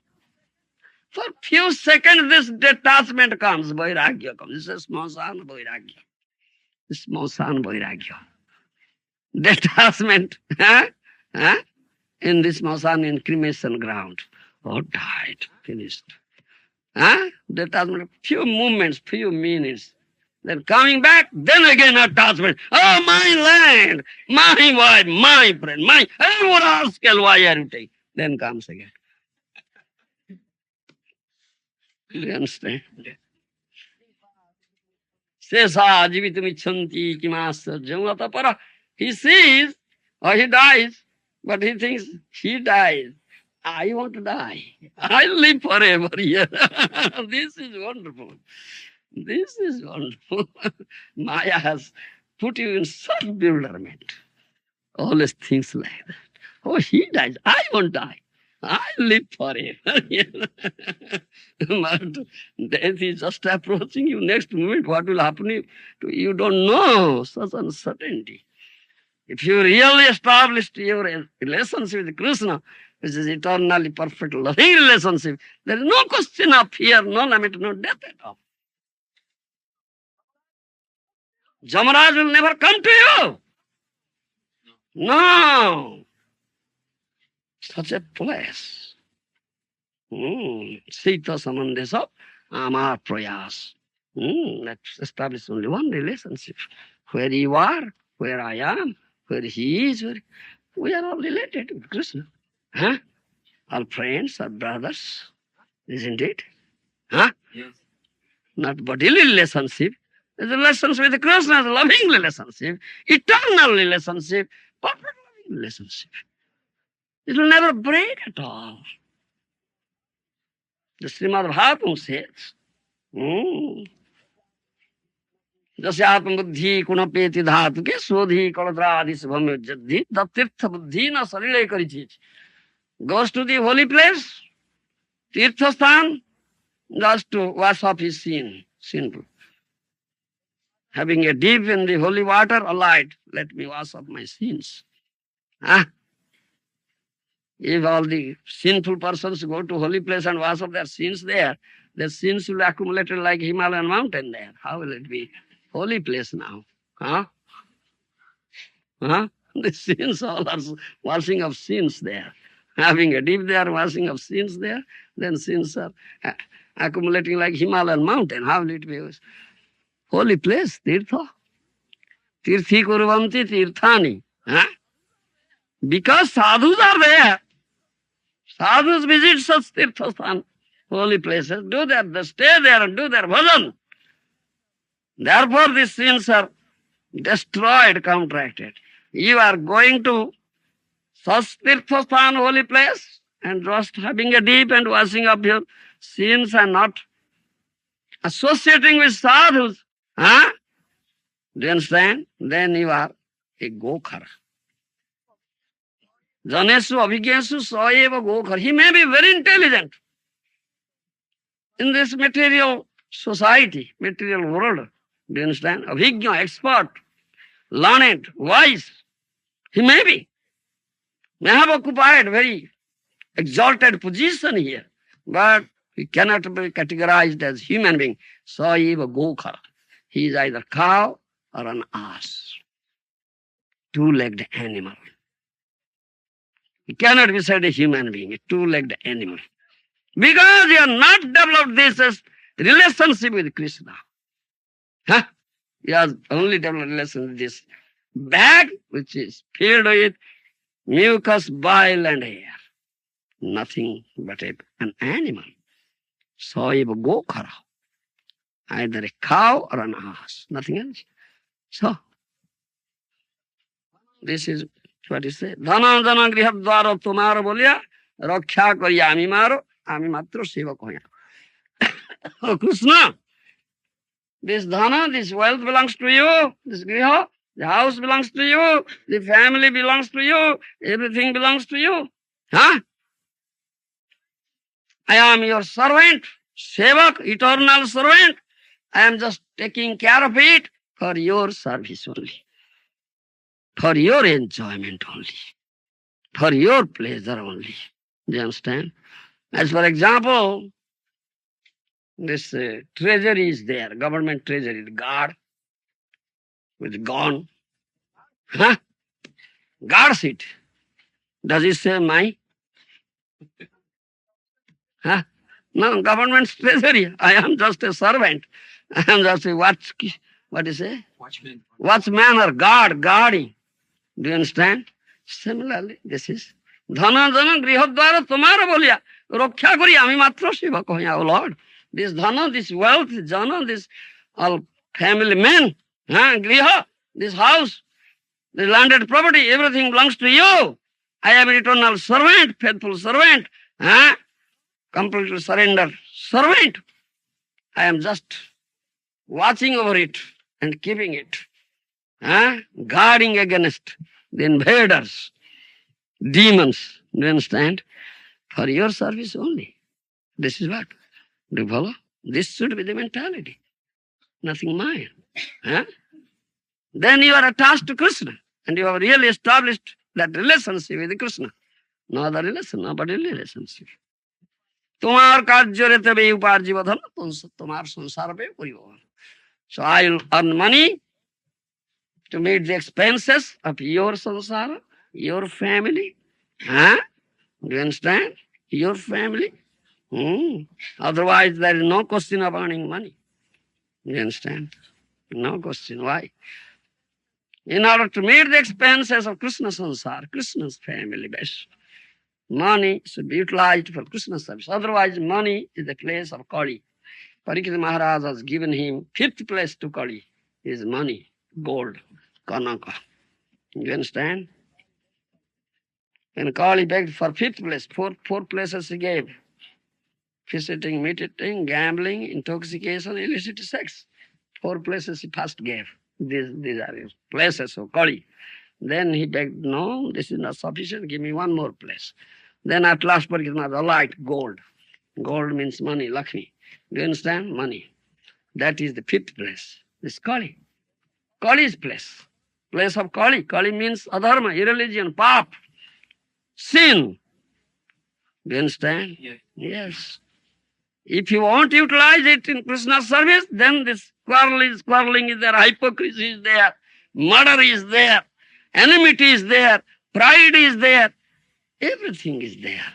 few seconds, this detachment comes. Vairagya comes. This is smosan vairagya. Smosan vairagya. Detachment. In this smosan, in cremation ground. Oh, died, finished. Detachment. Few moments, few minutes. Then coming back, then again attachment. Oh, my land, my wife, my friend, my what else why are you taking? Then comes again. Do you understand? Sesa jivitam ichanti kimasa jamata para. He sees or he dies, but he thinks he dies. I want to die. I live forever here. This is wonderful. This is wonderful. Maya has put you in such bewilderment. Always things like that. Oh, he dies. I won't die. I live forever. But death is just approaching you. Next moment, what will happen to you don't know. Such uncertainty. If you really established your relationship with Krishna, which is eternally perfect, loving relationship, there is no question of fear, no lament, no death at all. Jamaraj will never come to you. No. Such a place. Sita Samandesa Amar Prayas. Let's establish only one relationship. Where you are, where I am, where he is, we are all related with Krishna. All friends, all brothers, isn't it? Yes. Not bodily relationship. There's a relationship with Krishna, a loving relationship, eternal relationship, perfect loving relationship. It will never break at all. The Srimad Bhagavatam says, जैसे आत्मबुद्धि कुणपेति धातु के शोधि कलद्रादि शुभम जद्धि तीर्थ बुद्धि न शरीर करी चीज goes to the holy place, tirtha sthan, just to wash off his sinful. Having a dip in the holy water, all right, let me wash off my sins. If all the sinful persons go to holy place and wash off their sins there, their sins will accumulate like Himalayan mountain there. How will it be? Holy place now. The sins all are washing of sins there. Having a dip there, washing of sins there, then sins are accumulating like Himalayan mountain. How will it be? Holy place, tirtha. Tirthi kurvanti tirthani. Because sadhus are there. Sadhus visit such tirthasthan, holy places, do their, they stay there and do their bhajan. Therefore these sins are destroyed, counteracted. You are going to such tirthasthan, holy place, and just having a dip and washing up your sins and not associating with sadhus. Do you understand? Then you are a gokhara. Janesu abhigyasu saeva gokhara. He may be very intelligent in this material society, material world. Do you understand? Abhigya, expert, learned, wise. He may have occupied very exalted position here, but he cannot be categorized as human being. Saeva gokhara. He is either cow or an ass, two-legged animal. He cannot be said a human being, a two-legged animal. Because you have not developed this as relationship with Krishna. You have only developed relationship with this bag which is filled with mucus, bile and hair. Nothing but an animal. Saeva gokhara. Either a cow or an ass, nothing else. So, this is what he said. Dhana dhana grihadvara tumara bolya, raksha kariya ami maro, ami matro seva koya. Oh Krishna, this dhana, this wealth belongs to you, this griha, The house belongs to you. The family belongs to you. Everything belongs to you. Huh? I am your servant, sevak, eternal servant. I am just taking care of it for your service only, for your enjoyment only, for your pleasure only. Do you understand? As for example, this treasury is there, government treasury, the guard with gun. Huh? Guards it. Does it say my? Huh? No, government's treasury. I am just a servant. I am just a what is it? Watchmen. Watchman or guarding. Do you understand? Similarly, this is Dhana Jana Grihodwara Tomara Bolia. Roksha Kori Ami Matra Shiva Koya, O Lord. This Dhana, this wealth, Jana, this all family men, Griha, this house, the landed property, everything belongs to you. I am an eternal servant, faithful servant, completely surrendered servant. I am just watching over it and keeping it, guarding against the invaders, demons. Do you understand? For your service only. This is what? Do you follow? This should be the mentality. Nothing mine. Then you are attached to Krishna and you have really established that relationship with Krishna. No other relation, nobody relationship. তোমার কার্যরে তবে উপার্জিব ধন তোমার সংসার হবে পরিবহন. So I will earn money to meet the expenses of your samsara, your family. Do you understand? Your family. Otherwise, there is no question of earning money. Do you understand? No question. Why? In order to meet the expenses of Krishna samsara, Krishna's family base, money should be utilized for Krishna service. Otherwise, money is the place of Kali. Parikshit Maharaj has given him 5th place to Kali. Is money, gold, Kanaka. You understand? When Kali begged for 5th place, four places he gave. Visiting, meat eating, gambling, intoxication, illicit sex. 4 places he first gave. These are his places of Kali. Then he begged, no, this is not sufficient, give me one more place. Then at last Parikshit Maharaj, all right, gold. Gold means money, Lakshmi. Do you understand? Money. That is the 5th place. This Kali. Kali's place. Place of Kali. Kali means adharma, irreligion, pap, sin. Do you understand? Yes. Yes. If you won't utilize it in Krishna's service, then this quarreling is there, hypocrisy is there, murder is there, enmity is there, pride is there, everything is there.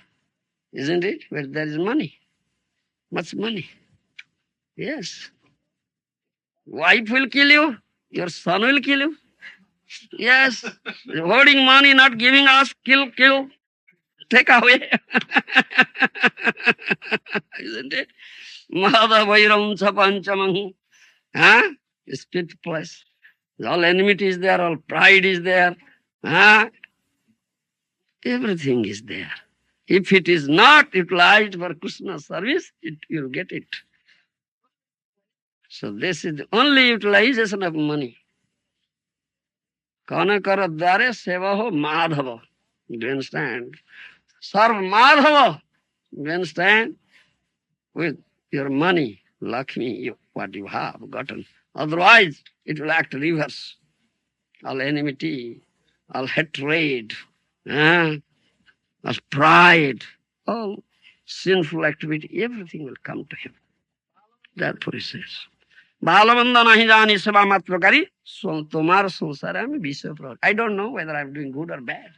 Isn't it? Where there is money. Much money. Yes. Wife will kill you, your son will kill you. Yes. Hoarding money, not giving us, kill, take away. Isn't it? Madha Vairam Chapanchamang. It's 5th place. All enmity is there, all pride is there. Everything is there. If it is not utilized for Krishna's service, you'll get it. So this is the only utilization of money. Kanakara dare seva ho madhava. Do you understand? Serve Madhava. Do you understand? With your money, Lakshmi, what you have gotten. Otherwise, it will act reverse. All enmity, all hatred, all pride, all sinful activity, everything will come to him. Therefore he says, Balamanda nahi jani seva matrokari, tomar sansara ami bisha prabhu. I don't know whether I'm doing good or bad.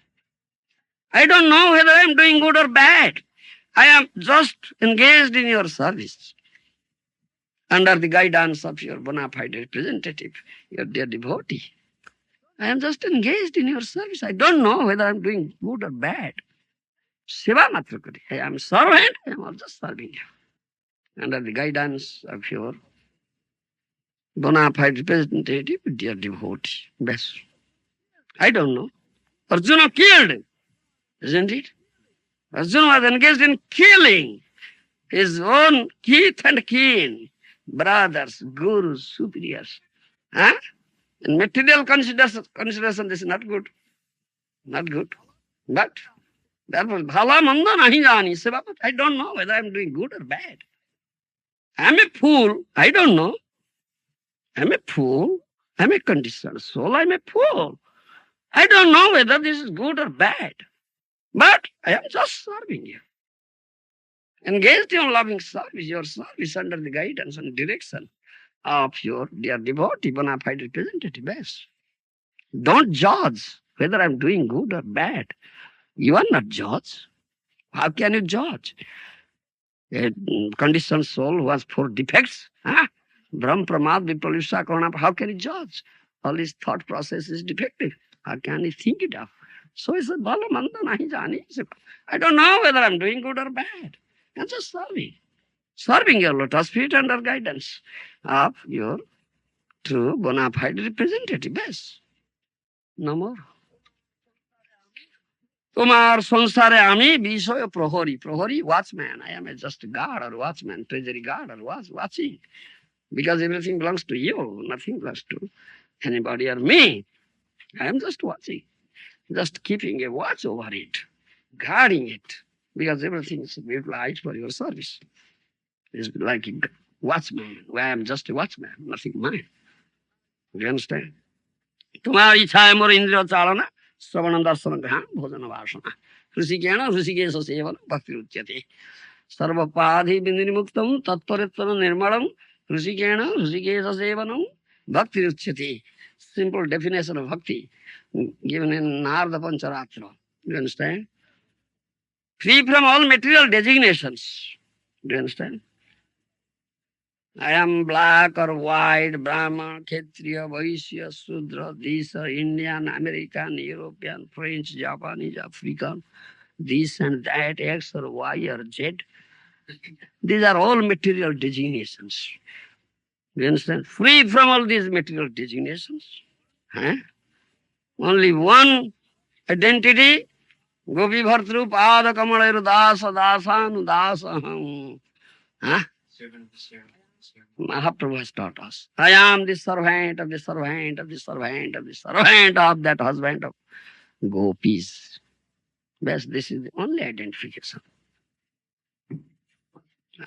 I don't know whether I'm doing good or bad. I am just engaged in your service under the guidance of your bona fide representative, your dear devotee. I am just engaged in your service. I don't know whether I'm doing good or bad. Seva matrakari. I am servant. I am just serving you under the guidance of your bona fide representative, dear devotee. Best. I don't know. Arjuna killed, isn't it? Arjuna was engaged in killing his own kith and kin, brothers, gurus, superiors. In material consideration, this is not good. Not good. But therefore, bhala manda nahi jani. Say, Baba, I don't know whether I'm doing good or bad. I'm a fool. I don't know. I'm a fool. I'm a conditioned soul. I'm a fool. I don't know whether this is good or bad. But I am just serving you. Engaged in loving service, your service under the guidance and direction of your dear devotee, bona fide representative. Best. Don't judge whether I'm doing good or bad. You are not judge. How can you judge? A conditioned soul who has 4 defects, Brahm, Pramad, Vipalusha, Karuna, how can he judge? All his thought process is defective. How can he think it up? So he said, Bala Manda Nahi Jani. He said, I don't know whether I'm doing good or bad. I'm just serving. Serving your lotus feet under guidance of your true bona fide representative. Yes. No more. তোমার সংসারে আমি বিষয় প্রহরী প্রহরী watchman I am just a guard or watchman, treasury guard or watching. Because everything belongs to you, nothing belongs to anybody or me. I am just watching, just keeping a watch over it, guarding it, because everything is utilized for your service. It's like a watchman, where I am just a watchman, nothing mine. Do you understand? তোমার ইচ্ছায় মোর ইন্দ্রিয় চালনা শ্রবণ দর্শন গ্রহণ ভোজন বাসনা ঋষিকেণ ঋষিকেশ সেবন ভক্তি উচ্যতে সর্বপাধি বিনির্মুক্তম তৎপরিত্তম নির্মলম ঋষিকেণ Rishikesh সেবনম bhakti uchyate. Simple definition of bhakti given in Narada Pancharatra. You understand? Free from all material designations. Do you understand? I am black or white, Brahman, Kshatriya, Vaishya, Sudra, this or Indian, American, European, French, Japanese, African, this and that, X or Y or Z. These are all material designations. You understand? Free from all these material designations. Only one identity. Gopi Bhartru Pada Kamalair Dasa Dasanu Dasaham. Servant of the servant. Mahaprabhu has taught us. I am the servant of the servant of the servant of the servant of that husband of gopis. Best, this is the only identification.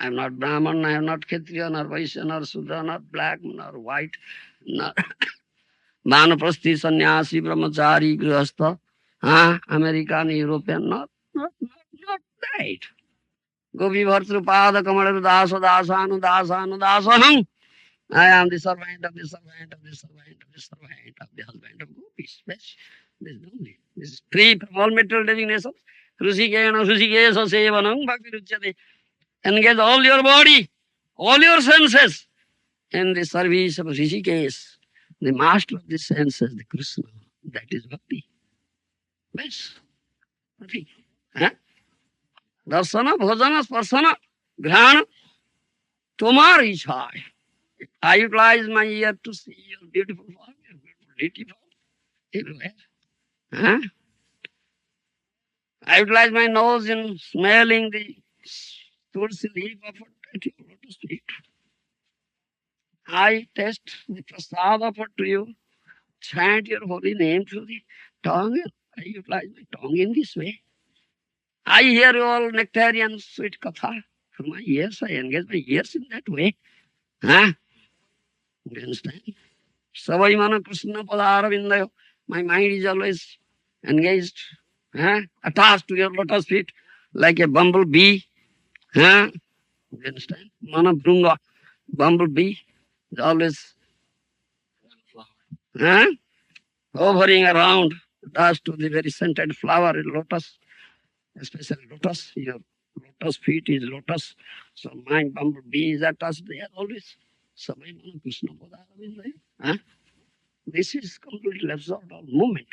I am not Brahman, I am not Kshatriya, nor Vaishya, nor Sudra, not black, nor white, nor Vanaprasthi, Sannyasi, Brahmachari, Grihastha, American, European, not that. Gopi Bhartru Pada Kamalar Dasa Dasanu Dasanu Dasaham. I am the servant of the servant of the servant of the servant of the husband of gopis. This is only. This is free from all material designations. Hrishikena Hrishikesa Sevanam Bhakti Ruchyate. Engage all your body, all your senses in the service of Rishikesh, the master of the senses, the Krishna. That is bhakti. Best. Nothing. Darsana, bhojana, sparsana, grahana. Tomar ichhai. I utilize my ear to see your beautiful form, your beautiful deity form everywhere. I utilize my nose in smelling the tulsi leaf offered at your lotus feet. I taste the prasad offered to you, chant your holy name through the tongue. I utilize my tongue in this way. I hear all nectarian sweet katha from my ears. I engage my ears in that way. Do you understand? Savaimana Krishna Padaravindayo. My mind is always engaged, attached to your lotus feet like a bumblebee. Do you understand? Mana Brunga, bumblebee is always hovering around, attached to the very scented flower in lotus, especially lotus. Your lotus feet is lotus. So my bumblebee is attached there always. Savaimana Krishna Padaravindayo. This is completely absorbed all movement.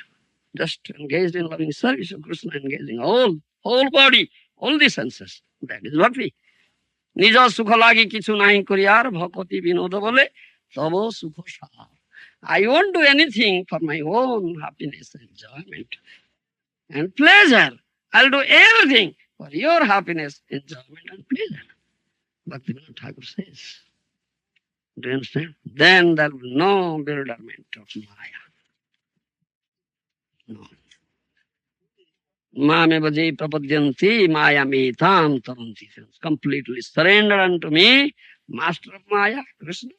Just engaged in loving service of Krishna, engaging whole body, all the senses. That is bhakti. নিজ সুখ লাগি কিছু নাই করিয়ার ভকতি বিনোদ বলে তব সুখ সার. I won't do anything for my own happiness, enjoyment, and pleasure. I'll do everything for your happiness, enjoyment, and pleasure. Bhaktivinoda Thakur says. Do you understand? Then there will be no bewilderment of Maya. No. Mameva prapadyanti Maya metam taranti. Completely surrender unto me, master of Maya, Krishna.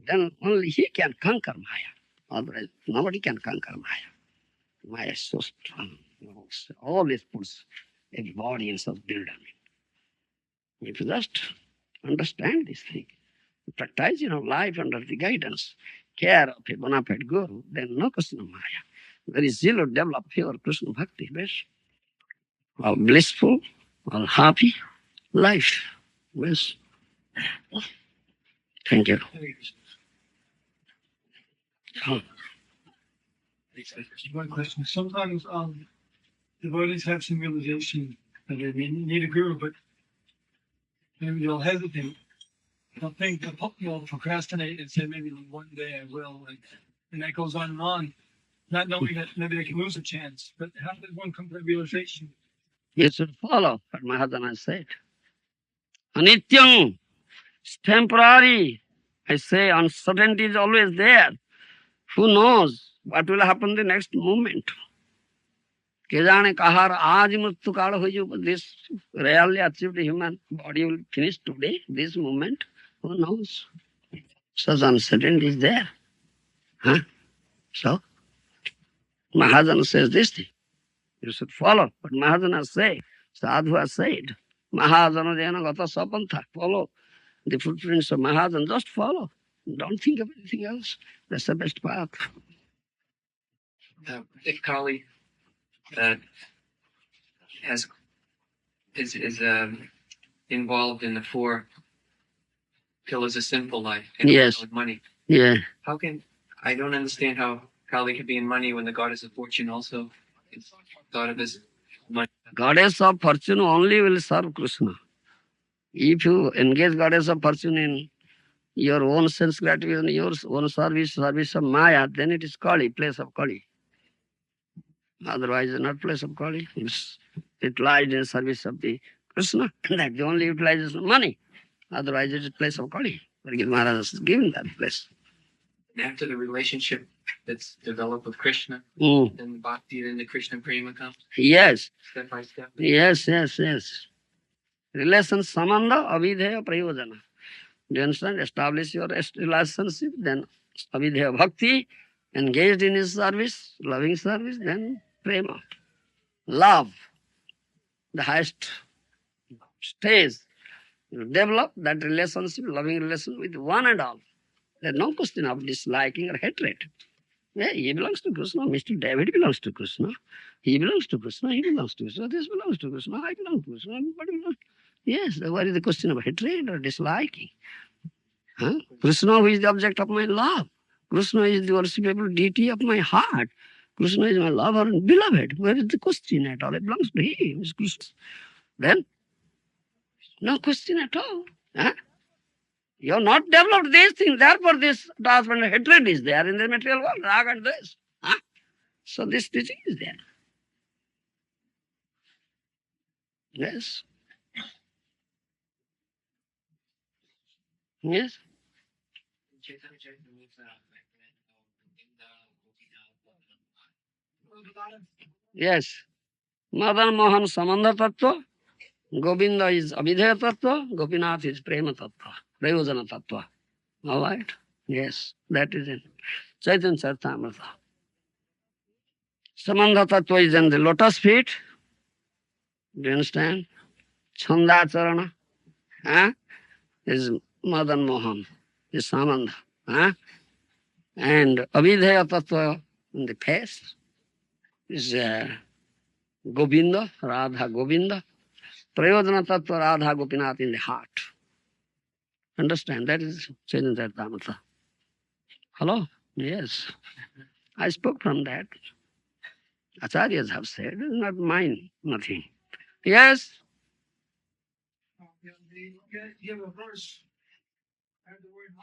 Then only he can conquer Maya. Otherwise, nobody can conquer Maya. Maya is so strong. Always puts everybody in such bewilderment. If you just understand this thing, practice your life under the guidance, care of a bona fide guru, then no question of Maya. Very zeal of develop pure Krishna bhakti, best. All blissful, all happy life. Yes. Thank you. Oh, One question. Sometimes devotees have some realization that they need a guru, but maybe they'll hesitate. They'll think they'll procrastinate and say maybe one day I will, and that goes on, not knowing that maybe they can lose a chance. But how does one come to that realization? you should follow what Mahadana said. Anityam, it's temporary. I say uncertainty is always there. Who knows what will happen the next moment? के जाने कहार आज मृत्यु काल हो जाए this rarely achieved human body will finish today, this moment. Who knows? Such uncertainty is there. Huh? So, Mahajana says this thing. You should follow what Mahajana say. Sadhu has said. Mahajana jena gata sapantha. Follow the footprints of Mahajana. Just follow. Don't think of anything else. That's the best path. If Kali is involved in the four pillars of sinful life and Yes. also money, Yeah. how can I don't understand how Kali can be in money when the goddess of fortune also is thought of as money. Goddess of fortune only will serve Krishna. If you engage goddess of fortune in your own sense gratification, your own service of Maya, then it is Kali, place of Kali. Otherwise, it's not place of Kali. It lies in service of the Krishna. That's the only utilizes money. Otherwise, it is place of Kali. Maharaj has given that place. And after the relationship that's developed with Krishna, Mm. then bhakti, then the Krishna prema comes Yes, step by step. yes. Relation samanda avidheya prayojana. Do you understand? Establish your relationship, then avidheya bhakti, engaged in his service, loving service, then prema. Love, the highest stage. You develop that relationship, loving relation with one and all. There's no question of disliking or hatred. Yeah, he belongs to Krishna. Mr. David belongs to Krishna. He belongs to Krishna. He belongs to Krishna. This belongs to Krishna. I belong to Krishna. Everybody belongs. Yes, what is the question of hatred or disliking? Huh? Krishna, who is the object of my love. Krishna is the worshipable deity of my heart. Krishna is my lover and beloved. Where is the question at all? It belongs to him. It's Krishna. Then, no question at all. Huh? You have not developed these things, therefore this attachment and hatred is there in the material world, raga and this. Huh? So this teaching is there. Yes. Yes. Yes. Madan Mohan Samandha Tattva, Govinda is Abhidheya Tattva, Gopinath is Prema Tattva, Prayojana Tattva. All right? Yes, that is it. Chaitanya Charitamrita. Samandha Tattva is in the lotus feet. Do you understand? Chanda Charana is Madan Mohan, is Samandha. And Abhidheya Tattva in the face is Govinda, Radha Govinda. Prayojana Tattva Radha Gopinath in the heart. Understand? That is Chaitanya Charitamrita. Hello? Yes. I spoke from that. Acharyas have said, it's not mine, nothing. Yes? You have a verse. I have the word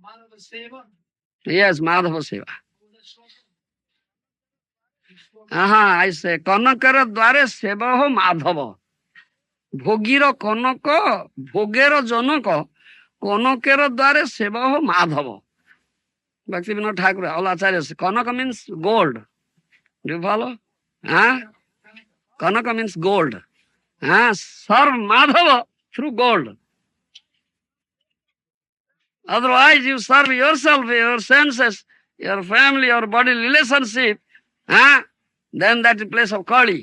Madhava Seva. Yes, Madhava Seva. I say, Kanakara Dware Seva ho Madhava. Bhogir Kanaka, Bhogera Janaka, কনকের দ্বারে সেবা ho Madhav. Bhakti Vinod Thakur, all acharyas. Kanaka means gold. Do you follow? Huh? Kanaka means gold. Huh? Serve Madhava through gold. Otherwise, you serve yourself, your senses, your family, your body relationship. Huh? Then that is place of Kali.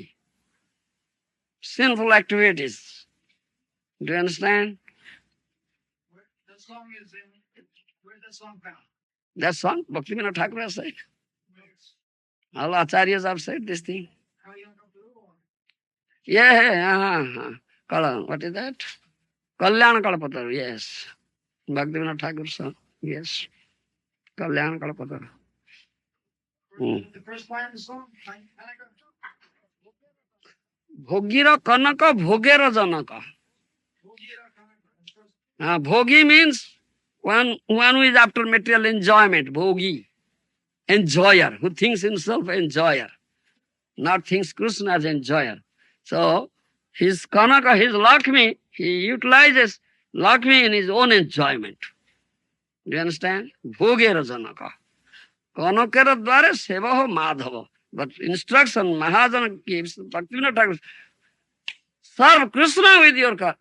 Sinful activities. Do you understand? Where the song is in, where's the song found? That song, Bhakti Vinod Thakur has said. Where's, All acharyas have said this thing. how you come to the one? Yeah, Kala, what is that? Kalyana Kalapataru, yes. Bhaktivinoda Thakur song, yes. Kalyana Kalapataru. The first line of the song, Bhogira Kanaka Bhogera Janaka. Bhogi means one who is after material enjoyment, bhogi. Enjoyer, who thinks himself enjoyer, not thinks Krishna as enjoyer. So, his Kanaka, his Lakshmi, he utilizes Lakshmi in his own enjoyment. Do you understand? Bhogera Janaka. Kanakera dware seva ho madhava. But instruction Mahajana gives, Bhaktivinoda Thakur, serve Krishna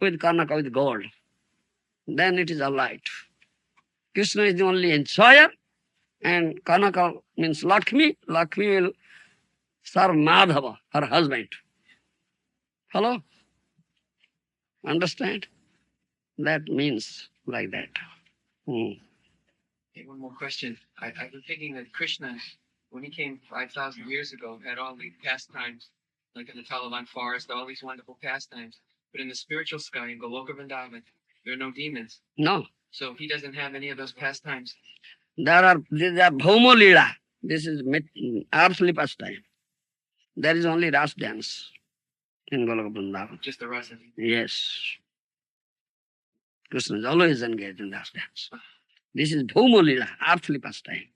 with Kanaka, with gold. Then it is all right. Krishna is the only enjoyer, and Kanaka means Lakshmi. Lakshmi will serve Madhava, her husband. Hello? Understand? That means like that. Okay, one more question. I've been thinking that Krishna, when he came 5,000 years ago, had all these pastimes, like in the Talavan forest, all these wonderful pastimes. But in the spiritual sky, in Goloka Vrindavan, there are no demons. No. So he doesn't have any of those pastimes. These are Bhaumo Lila. This is earthly pastime. There is only Ras dance in Goloka Vrindavan. Just the rasa. Yes. Krishna is always engaged in Ras dance. This is Bhaumo Lila, earthly pastime.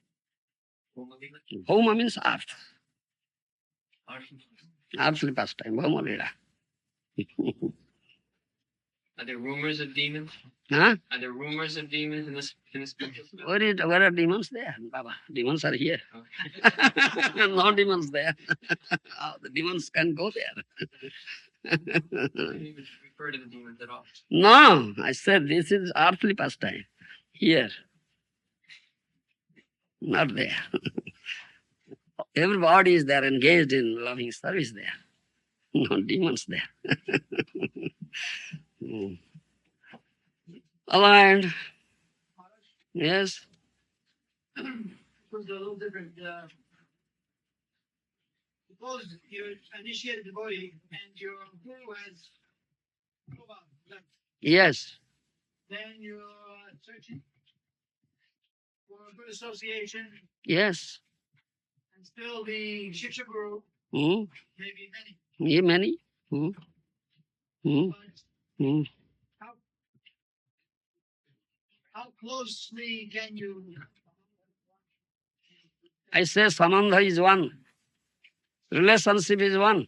Bhauma means earth. Earthly pastime, Bhaumo Lila. Are there rumors of demons? Huh? Are there rumors of demons in this spiritual sky? Where are demons there? Baba, demons are here. Okay. No demons there. The demons can go there. I didn't even refer to the demons at all. No, I said this is earthly pastime. Here. Not there. Everybody is there engaged in loving service there. No demons there. Aligned. Yes. It was a little different. Suppose you initiated the body and your guru has left. Yes. Then you're searching for a good association, Yes. and still the Shiksha Guru Hmm. may be many. Yeah, many. Hmm. Hmm. But Hmm. how closely can you? I say Samandha is one. Relationship is one.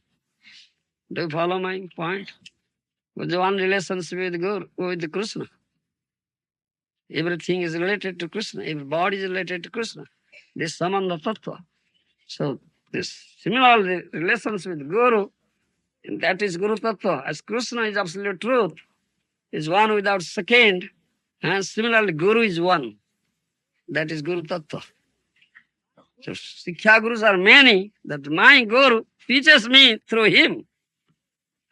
Do you follow my point? With one relationship with Guru, with Krishna. Everything is related to Krishna. Every body is related to Krishna. This Samandha Tattva. So this similar relationship with Guru, that is Guru Tattva. As Krishna is absolute truth, is one without second, and similarly Guru is one. That is Guru Tattva. So Siksha Gurus are many, that my Guru teaches me through him.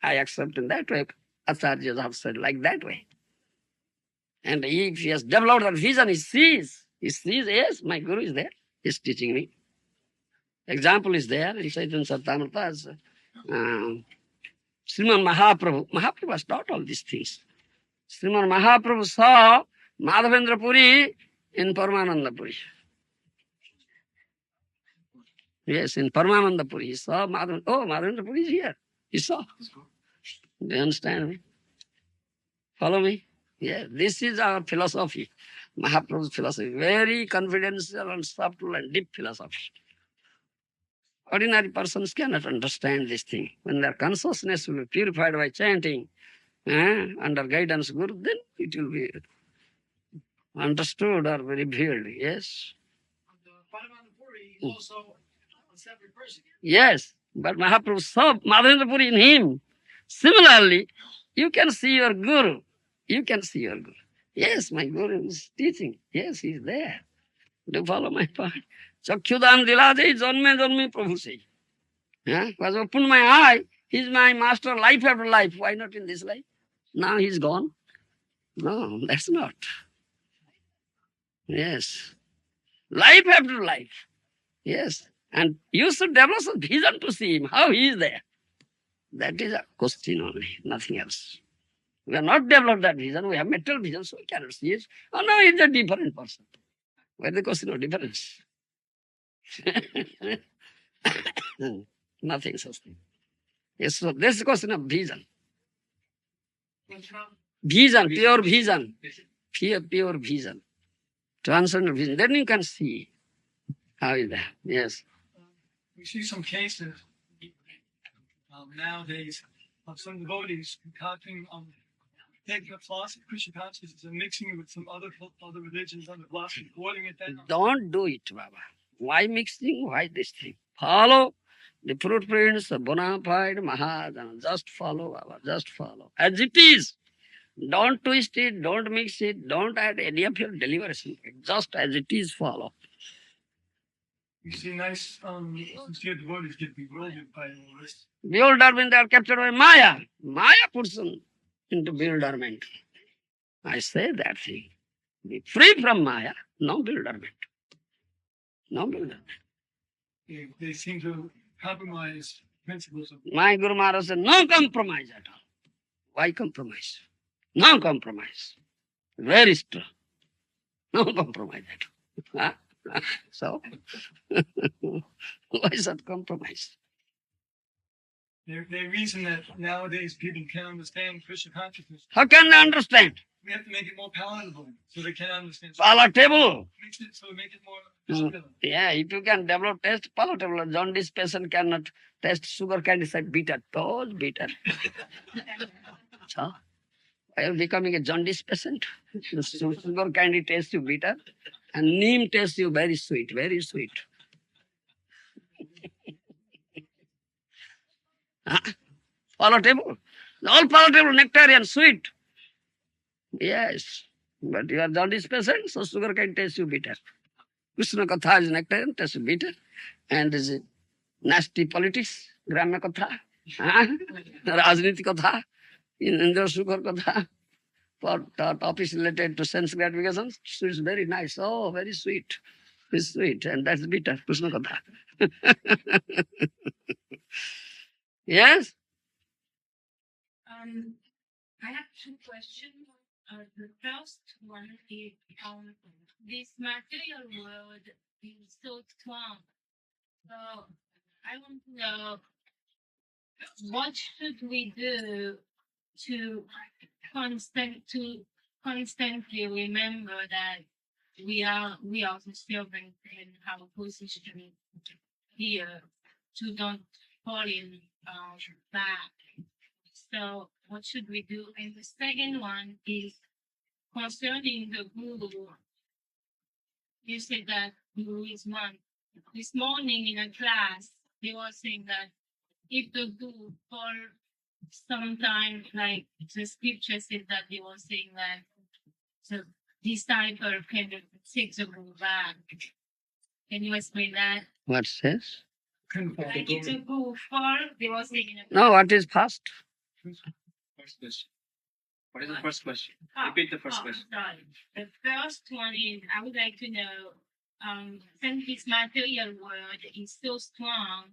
I accept in that way. Acharyas have said like that way. And if he has developed that vision, he sees, yes, my Guru is there, he's teaching me. Example is there in Chaitanya Charitamrita's Sriman Mahaprabhu. Mahaprabhu has taught all these things. Sriman Mahaprabhu saw Madhavendra Puri in Paramananda Puri. Yes, in Paramananda Puri, he saw Madhavendra Puri is here. He saw. Do you understand me? Follow me? Yeah, this is our philosophy. Mahaprabhu's philosophy. Very confidential and subtle and deep philosophy. Ordinary persons cannot understand this thing. When their consciousness will be purified by chanting under guidance Guru, then it will be understood or revealed. Yes. The Paramananda Puri Mm. is also a separate person. Yes. But Mahaprabhu saw Madhavendra Puri in him. Similarly, you can see your Guru. You can see your Guru. Yes, my Guru is teaching. Yes, he is there. Do you follow my point? Chakshudan Dilade Janme Janme Prabhu say. Yeah? Was opened my eye. He's my master life after life. Why not in this life? Now he's gone. No, that's not. Yes. Life after life. Yes. And you should develop some vision to see him, how he is there. That is a question only, nothing else. We have not developed that vision. We have material vision, so we cannot see it. Oh no, he's a different person. Where the question of difference? Nothing such thing. Yes, so this is a question of vision. Vision, pure vision. Pure vision. Transcendental vision. Then you can see how is that. Yes. We see some cases nowadays of some devotees concocting, taking the philosophy of Krishna consciousness and mixing it with some other religions, other philosophy, boiling it down. Don't do it, Baba. Why mixing? Why this thing? Follow the fruit prints, the bona fide Mahajana. Just follow, Baba. Just follow. As it is. Don't twist it, don't mix it, don't add any of your deliberation. Just as it is, follow. You see nice, sincere devotees get bewildered by all this. Bewilderment, they are captured by Maya. Maya puts them into bewilderment. I say that thing. Be free from Maya, no bewilderment. No bewilderment. They seem to compromise principles of My Guru Maharaj said, no compromise at all. Why compromise? No compromise. Very strong. No compromise at all. Huh? So, why such compromise? they reason that nowadays people can't understand Krishna consciousness. How can they understand? We have to make it more palatable so they can understand. Palatable. Mix it so we make it more Mm. palatable. Yeah, if you can develop taste, palatable. Jaundice patient cannot taste sugar candy, said bitter. Those bitter. So, I am becoming a jaundice patient. Sugar candy tastes you bitter, and neem tastes you very sweet, very sweet. Huh? Palatable. All palatable, nectarian, sweet. Yes. But you are jaundice patient, so sugar candy tastes you bitter. Krishna Katha is nectarian, tastes bitter. And is nasty politics, Gramya Katha, Rajniti Katha, Indra Sugar Katha, for topics related to sense gratification. So it's very nice. Oh, very sweet. It's sweet. And that's bitter, Krishna Katha. Yes? I have two questions. The first one is this material world is so strong. So I want to know what should we do to constantly remember that we are the servant and have a position here to don't fall in back. So what should we do? And the second one is concerning the Guru. You said that Guru is one. This morning in a class, they were saying that if the Guru fall sometime, like the scripture said that they were saying that the disciple can take the Guru back. Can you explain that? What says? Like if the Guru fall, they were saying in a No, what is fast? First question. What is the first question? Repeat the first question. Sorry. The first one is I would like to know, since this material world is so strong,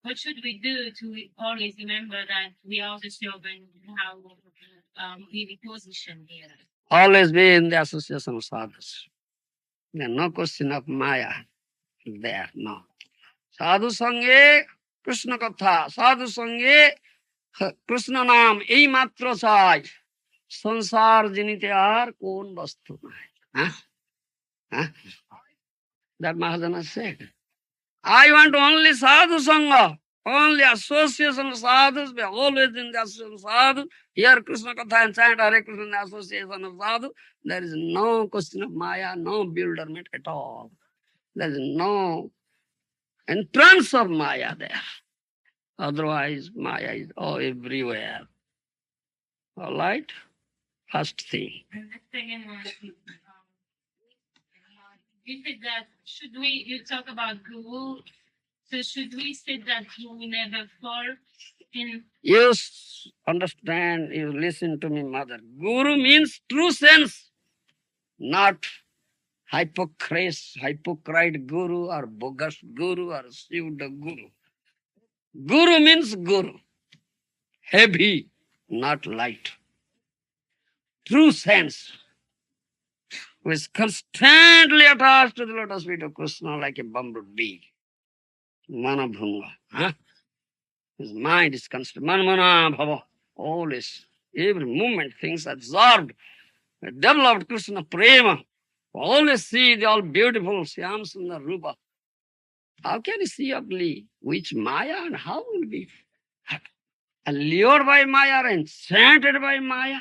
what should we do to always remember that we are the servant and how we be positioned here? Always be in the association of sadhus. There no question of Maya there, no. Sadhu Sange, Krishna Katha, Sadhu Sange, Krishna নাম এই মাত্র চাই সংসার জিনিতে আর কোন বস্তু নাই that Mahajana said I want only sadhu sangha Only association of sadhus, we are always in the association of sadhus. Here Krishna Katha and chant Hare Krishna in the association of sadhus. There is no question of Maya, no bewilderment at all. There is no entrance of Maya there. Otherwise, Maya is everywhere. All right? First thing. And the second one, you said that you talk about guru, so should we say that you will never fall in? You understand, you listen to me, mother. Guru means true sense, not hypocrite guru or bogus guru or pseudo guru. Guru means guru. Heavy, not light. True sense, who is constantly attached to the lotus feet of Krishna like a bumblebee. Manabhunga. Huh? His mind is constant. Manmana bhava. Always, every moment, things absorbed. Developed Krishna prema. Always see the all beautiful Syam Sundar Rupa. How can you see ugly? Which Maya and how will be allured by Maya, enchanted by Maya?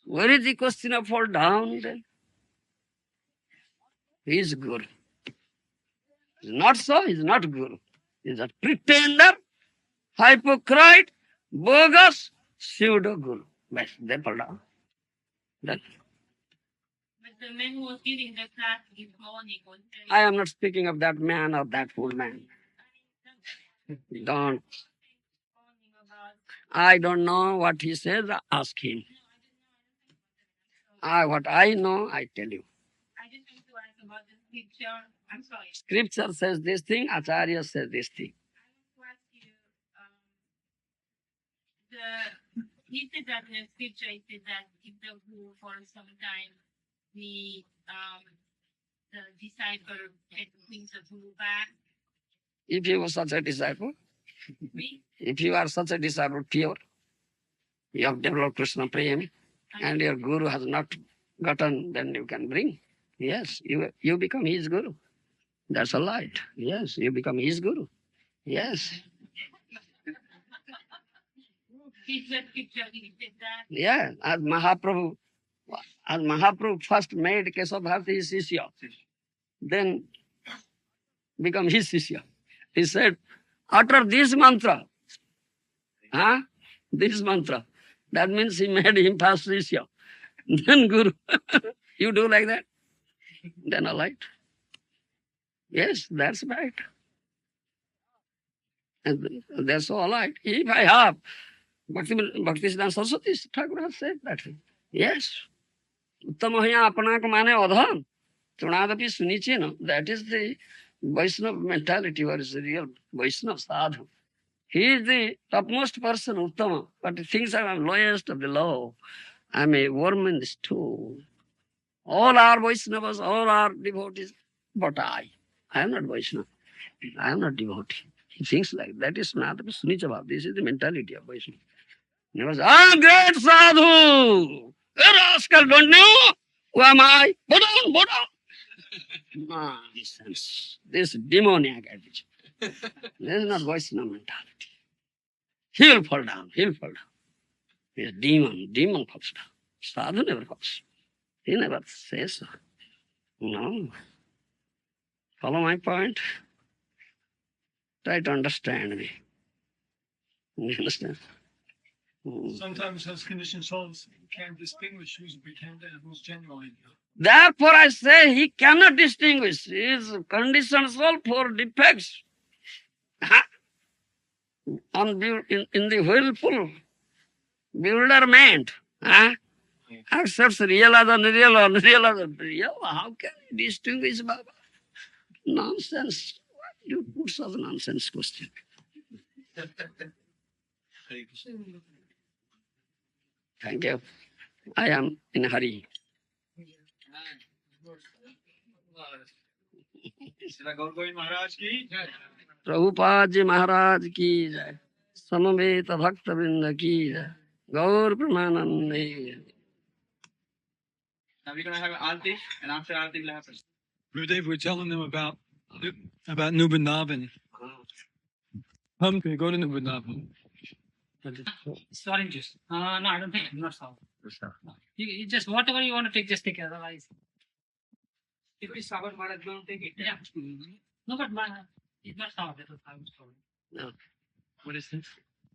Where is the question of fall down then? He is Guru. He is not so, he is not Guru. He is a pretender, hypocrite, bogus, pseudo Guru. Bas, they fall down. That, But the man who was giving the class this morning was telling I am not speaking of that man or that fool man. Don't. about I don't know what he says, ask him. What I know, I tell you. I just want to ask about the scripture. I'm sorry. Scripture says this thing, Acharya says this thing. I want to ask you, he said that in the scripture, he said that if the guru for some time, the disciple had brings the guru back. If you were such a disciple, Me? if you are such a disciple, pure, you have developed Krishna prema, and your guru has not gotten, then you can bring. Yes, you become his guru. That's a light. Yes, you become his guru. Yes. He said scripture, he said that. Yeah, as Mahaprabhu first made Kesava Bharati his Sishya, then become his Sishya. He said, utter this mantra. Huh? This mantra. That means he made him first Sishya. Then Guru. You do like that? Then all right. Yes, that's right. And that's all right. If I have Bhaktisiddhanta Saraswati Thakur has said that. Yes. Uttama hiya apana ko mane adhan. Trunadapi suniche no. That is the Vaishnava mentality, or is the real Vaishnava sadhu. He is the topmost person, Uttama, but he thinks I am lowest of the low. I am a worm in the stool. All are Vaishnavas, all are devotees, but I am not Vaishnava. I am not devotee. He thinks like that. Is Nadapi Sunichabhav. This is the mentality of Vaishnava. He was, great sadhu! Hey, rascal, don't know? Who am I? Bow down, bow down. Nonsense. This demoniac attitude. This is not Vaishnava mentality. He will fall down. He will fall down. He is a demon. Demon falls down. Sadhu never falls. He never says so. No. Follow my point? Try to understand me. You understand? Sometimes those conditioned souls can't distinguish who's pretending and who's genuine. Therefore, I say he cannot distinguish. He is conditioned soul for defects. In the willful bewilderment, accepts real as unreal, unreal as real. How can he distinguish, Baba? Nonsense. Why do you put such a nonsense question? Thank you. I am in a hurry. Prabhupada ji महाराज की जय, समवेत भक्त वृंद की जय, गौर Premanand. Now we're gonna have Aarti, and after Aarti we'll have Gurudev, we're telling them about New Vrindavan. Come to go to the Vrindavan. It's orange juice. No, I don't think not sour. No. You just whatever you want to take, just take it. Otherwise, if it's sour, Maharaj, don't take it. Yeah. No, but it's not sour. That was sour. What is this?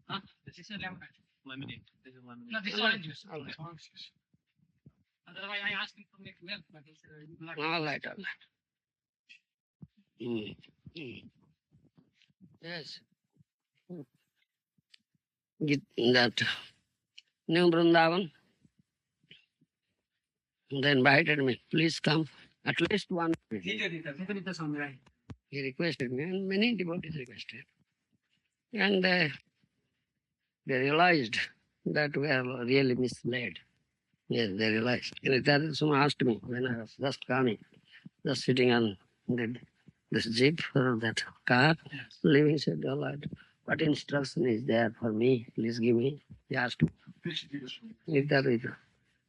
Huh? This is a lemon. Lemonade. This is lemonade. No, this is orange juice. All right. Otherwise, I asked him to make milk, but he said black. All right. Yes. Get that New Vrindavan. They invited me. Please come. At least one. He did it. He did it on the right. He requested me, and many devotees requested. And they realized that we are really misled. Yes, they realized. And someone asked me when I was just coming, just sitting on this jeep or that car, leaving, said, all right, what instruction is there for me? Please give me. He asked me.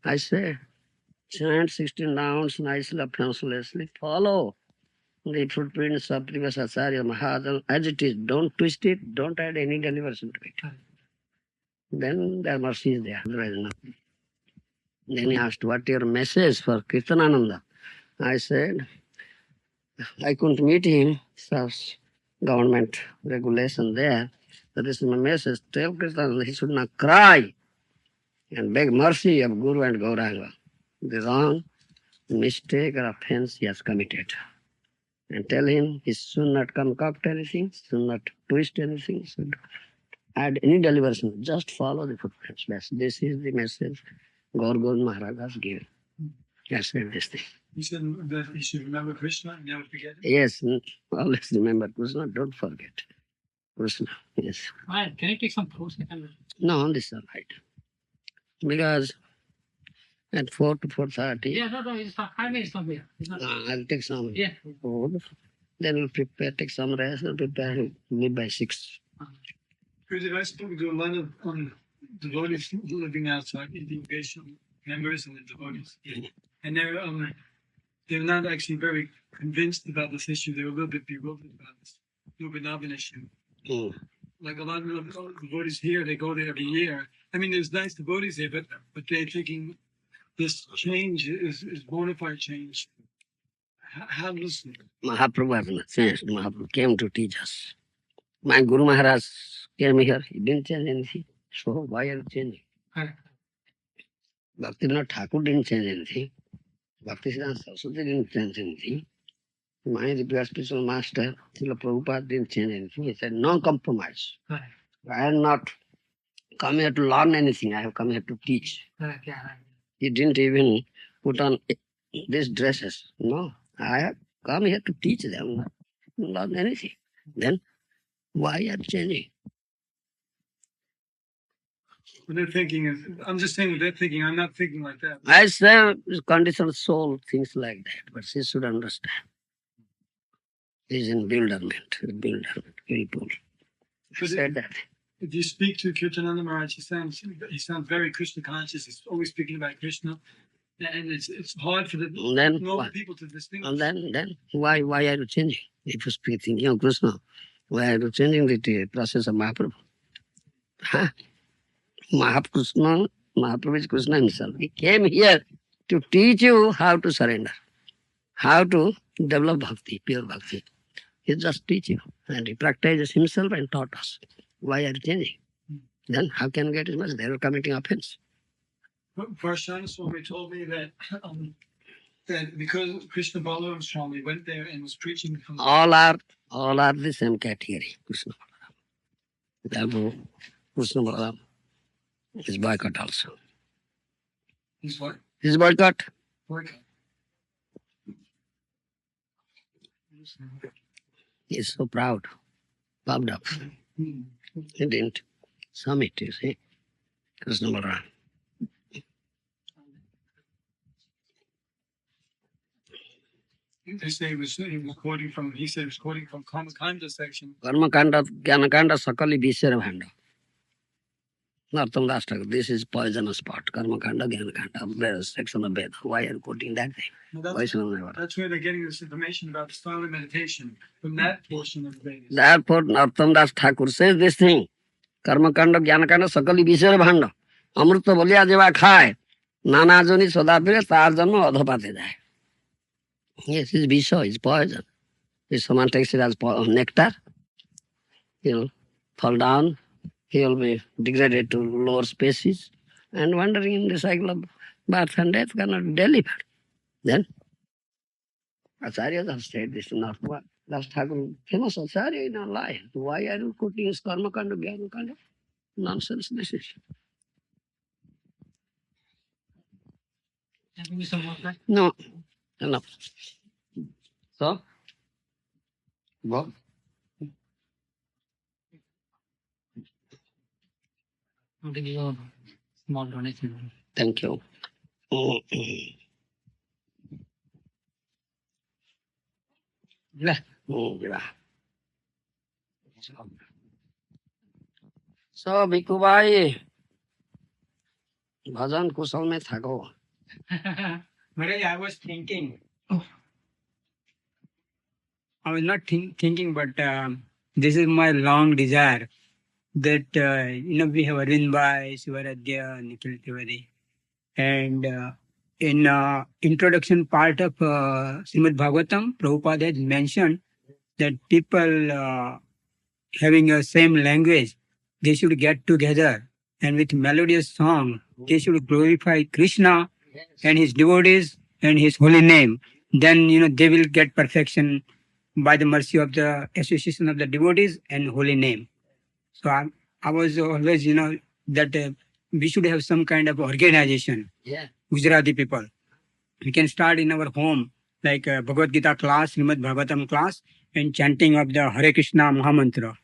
I said, chant 16 rounds nicely, offenselessly. Follow the footprints of previous Acharya Mahajan as it is. Don't twist it. Don't add any deliberation to it. Then their mercy is there. Otherwise, nothing. Then he asked, what your message for Kirtanananda? I said, I couldn't meet him. Such government regulation there. That is my message. Tell Kirtanananda he should not cry and beg mercy of Guru and Gauranga. The wrong mistake or offense he has committed. And tell him he should not concoct anything, should not twist anything, should not add any deliberation. Just follow the footprints. This is the message Gaur Govind Maharaj has given. I said this thing. He said that he should remember Krishna and never forget him. Yes, always remember Krishna, don't forget Krishna. Yes. Alright, can you take some fruits? No, this is all right. Because at 4 to 4:30, Yeah, no, it's fine. 5 minutes from here. It's not. I'll take some Yeah. food. Then we'll prepare, take some rest, and prepare to meet by 6. Because I spoke to a lot of devotees living outside, Indian members and the devotees. And they're not actually very convinced about this issue. They're a little bit bewildered about this Vrindavan issue. Mm. Like a lot of devotees here, they go there every year. I mean, there's nice devotees there, but they're thinking this change is bona fide change. How does Mahaprabhu has not changed. Mahaprabhu came to teach us. My Guru Maharaj came here, he didn't change anything. So why are you changing? Correct. Bhaktivinoda Thakur didn't change anything. Bhaktisiddhanta Saraswati didn't change anything. My revered spiritual master, Srila Prabhupada, didn't change anything. He said, no compromise. Correct. I have not come here to learn anything. I have come here to teach. Correct. Yeah. Right. He didn't even put on these dresses. No, I have come here to teach them, not to learn anything. Then why are you changing? what they're thinking is? I'm just saying what they're thinking. I'm not thinking like that. I say conditioned soul, things like that, but she should understand. He's in bewilderment, very poor. I But said that. if you speak to Kirtananda Maharaj, he sounds very Krishna conscious. He's always speaking about Krishna, and it's hard for the Then normal what? people to distinguish. And then why are you changing? If you speak thinking of Krishna, why are you changing the process of Mahaprabhu? Huh? Mahaprabhu is Krishna himself. He came here to teach you how to surrender, how to develop bhakti, pure bhakti. He just teach you, and he practices himself and taught us. Why are you changing? Then how can you get his message? They were committing offense. Varshan Swami told me that that because Krishna Balaram Swami went there and was preaching from All are the same category. Krishna Balaram. Therefore, Krishna Balaram is boycott also. his what? His boycott. Work. He is so proud, puffed up. Hmm. He didn't submit, you see. Krishna Balaram. They say he was quoting from. He said he was quoting from Karmakanda section. Karmakanda, Jnanakanda, Sakali Visera Bhanda. Narottam Das Thakur, this is poisonous part. Karma Kanda, Jnana Kanda, section of Veda. Why are you quoting that thing? Well, Vaishnava Devara. that's where they're getting this information about the style of meditation from that portion of the Vedas. Therefore, Narottam Das Thakur says this thing. Karma Kanda, Jnana Kanda, Sakali Visara Bhanda. Amrita বলিয়া যেবা খায় নানা Johnny সদা ফিরে তার জন্য অধপাতে যায়. Yes, it's Visha, it's poison. If someone takes it as nectar, he'll fall down, he'll be degraded to lower species, and wandering in the cycle of birth and death cannot be delivered. Then, Acharyas have said this, not one. Das Thakur, famous Acharya in our life. Why are you quoting his karma kanda, jnana kanda? Nonsense this is. Can you some more, right? No, enough. So, go. I'll give you a small donation. Thank you. So, Bhikkhu Bhai, भजन कुशल में थको. Maharaj, I was thinking. I was not thinking, but this is my long desire that we have Arvind Bhai, Sivaradhya, Nikhil Tiwari, and in introduction part of Srimad Bhagavatam, Prabhupada has mentioned that people having a same language, they should get together and with melodious song, they should glorify Krishna and his devotees and his holy name. Then, they will get perfection by the mercy of the association of the devotees and holy name. So I was always, that we should have some kind of organization. Yeah. Gujarati people. We can start in our home, like Bhagavad Gita class, Srimad Bhagavatam class, and chanting of the Hare Krishna Mahamantra.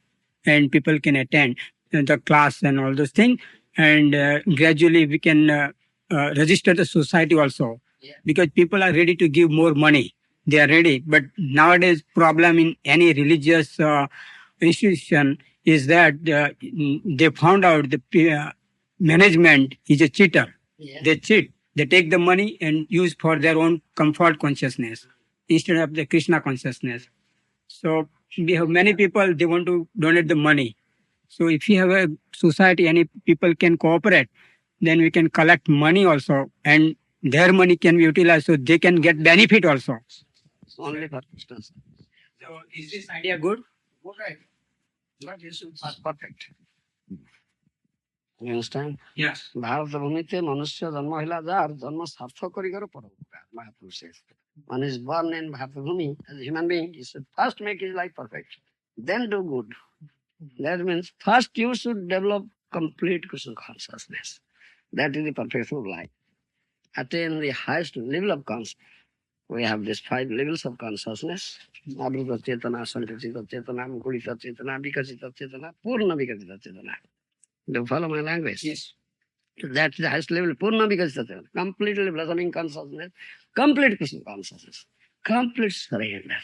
And people can attend the class and all those things. And gradually we can register the society also. Yeah. Because people are ready to give more money. They are ready. But nowadays problem in any religious institution is that they found out the management is a cheater. Yeah. They cheat. They take the money and use for their own comfort consciousness instead of the Krishna consciousness. So we have many people, they want to donate the money. So if you have a society, any people can cooperate, then we can collect money also, and their money can be utilized so they can get benefit also. Only for Krishna. So is this idea good? Okay. But you should be perfect. You understand? Yes. Bharat ভূমিতে মনুষ্য জন্ম হইলা যার জন্ম সার্থক করিবার পরোপকার মহাপুরুষ says. One is born in Bharatbhumi as a human being. He should first make his life perfect, then do good. That means first you should develop complete Krishna consciousness. That is the perfection of life. Attain the highest level of consciousness. We have these 5 levels of consciousness. Abhrita Chetana, Santachita Chetana, Mukudita Chetana, Vikasita Chetana, Purna Vikasita Chetana. Do you follow my language? Yes. That's the highest level. Purna Vikasita Chetana. Completely blossoming consciousness. Complete Krishna consciousness. Complete surrender.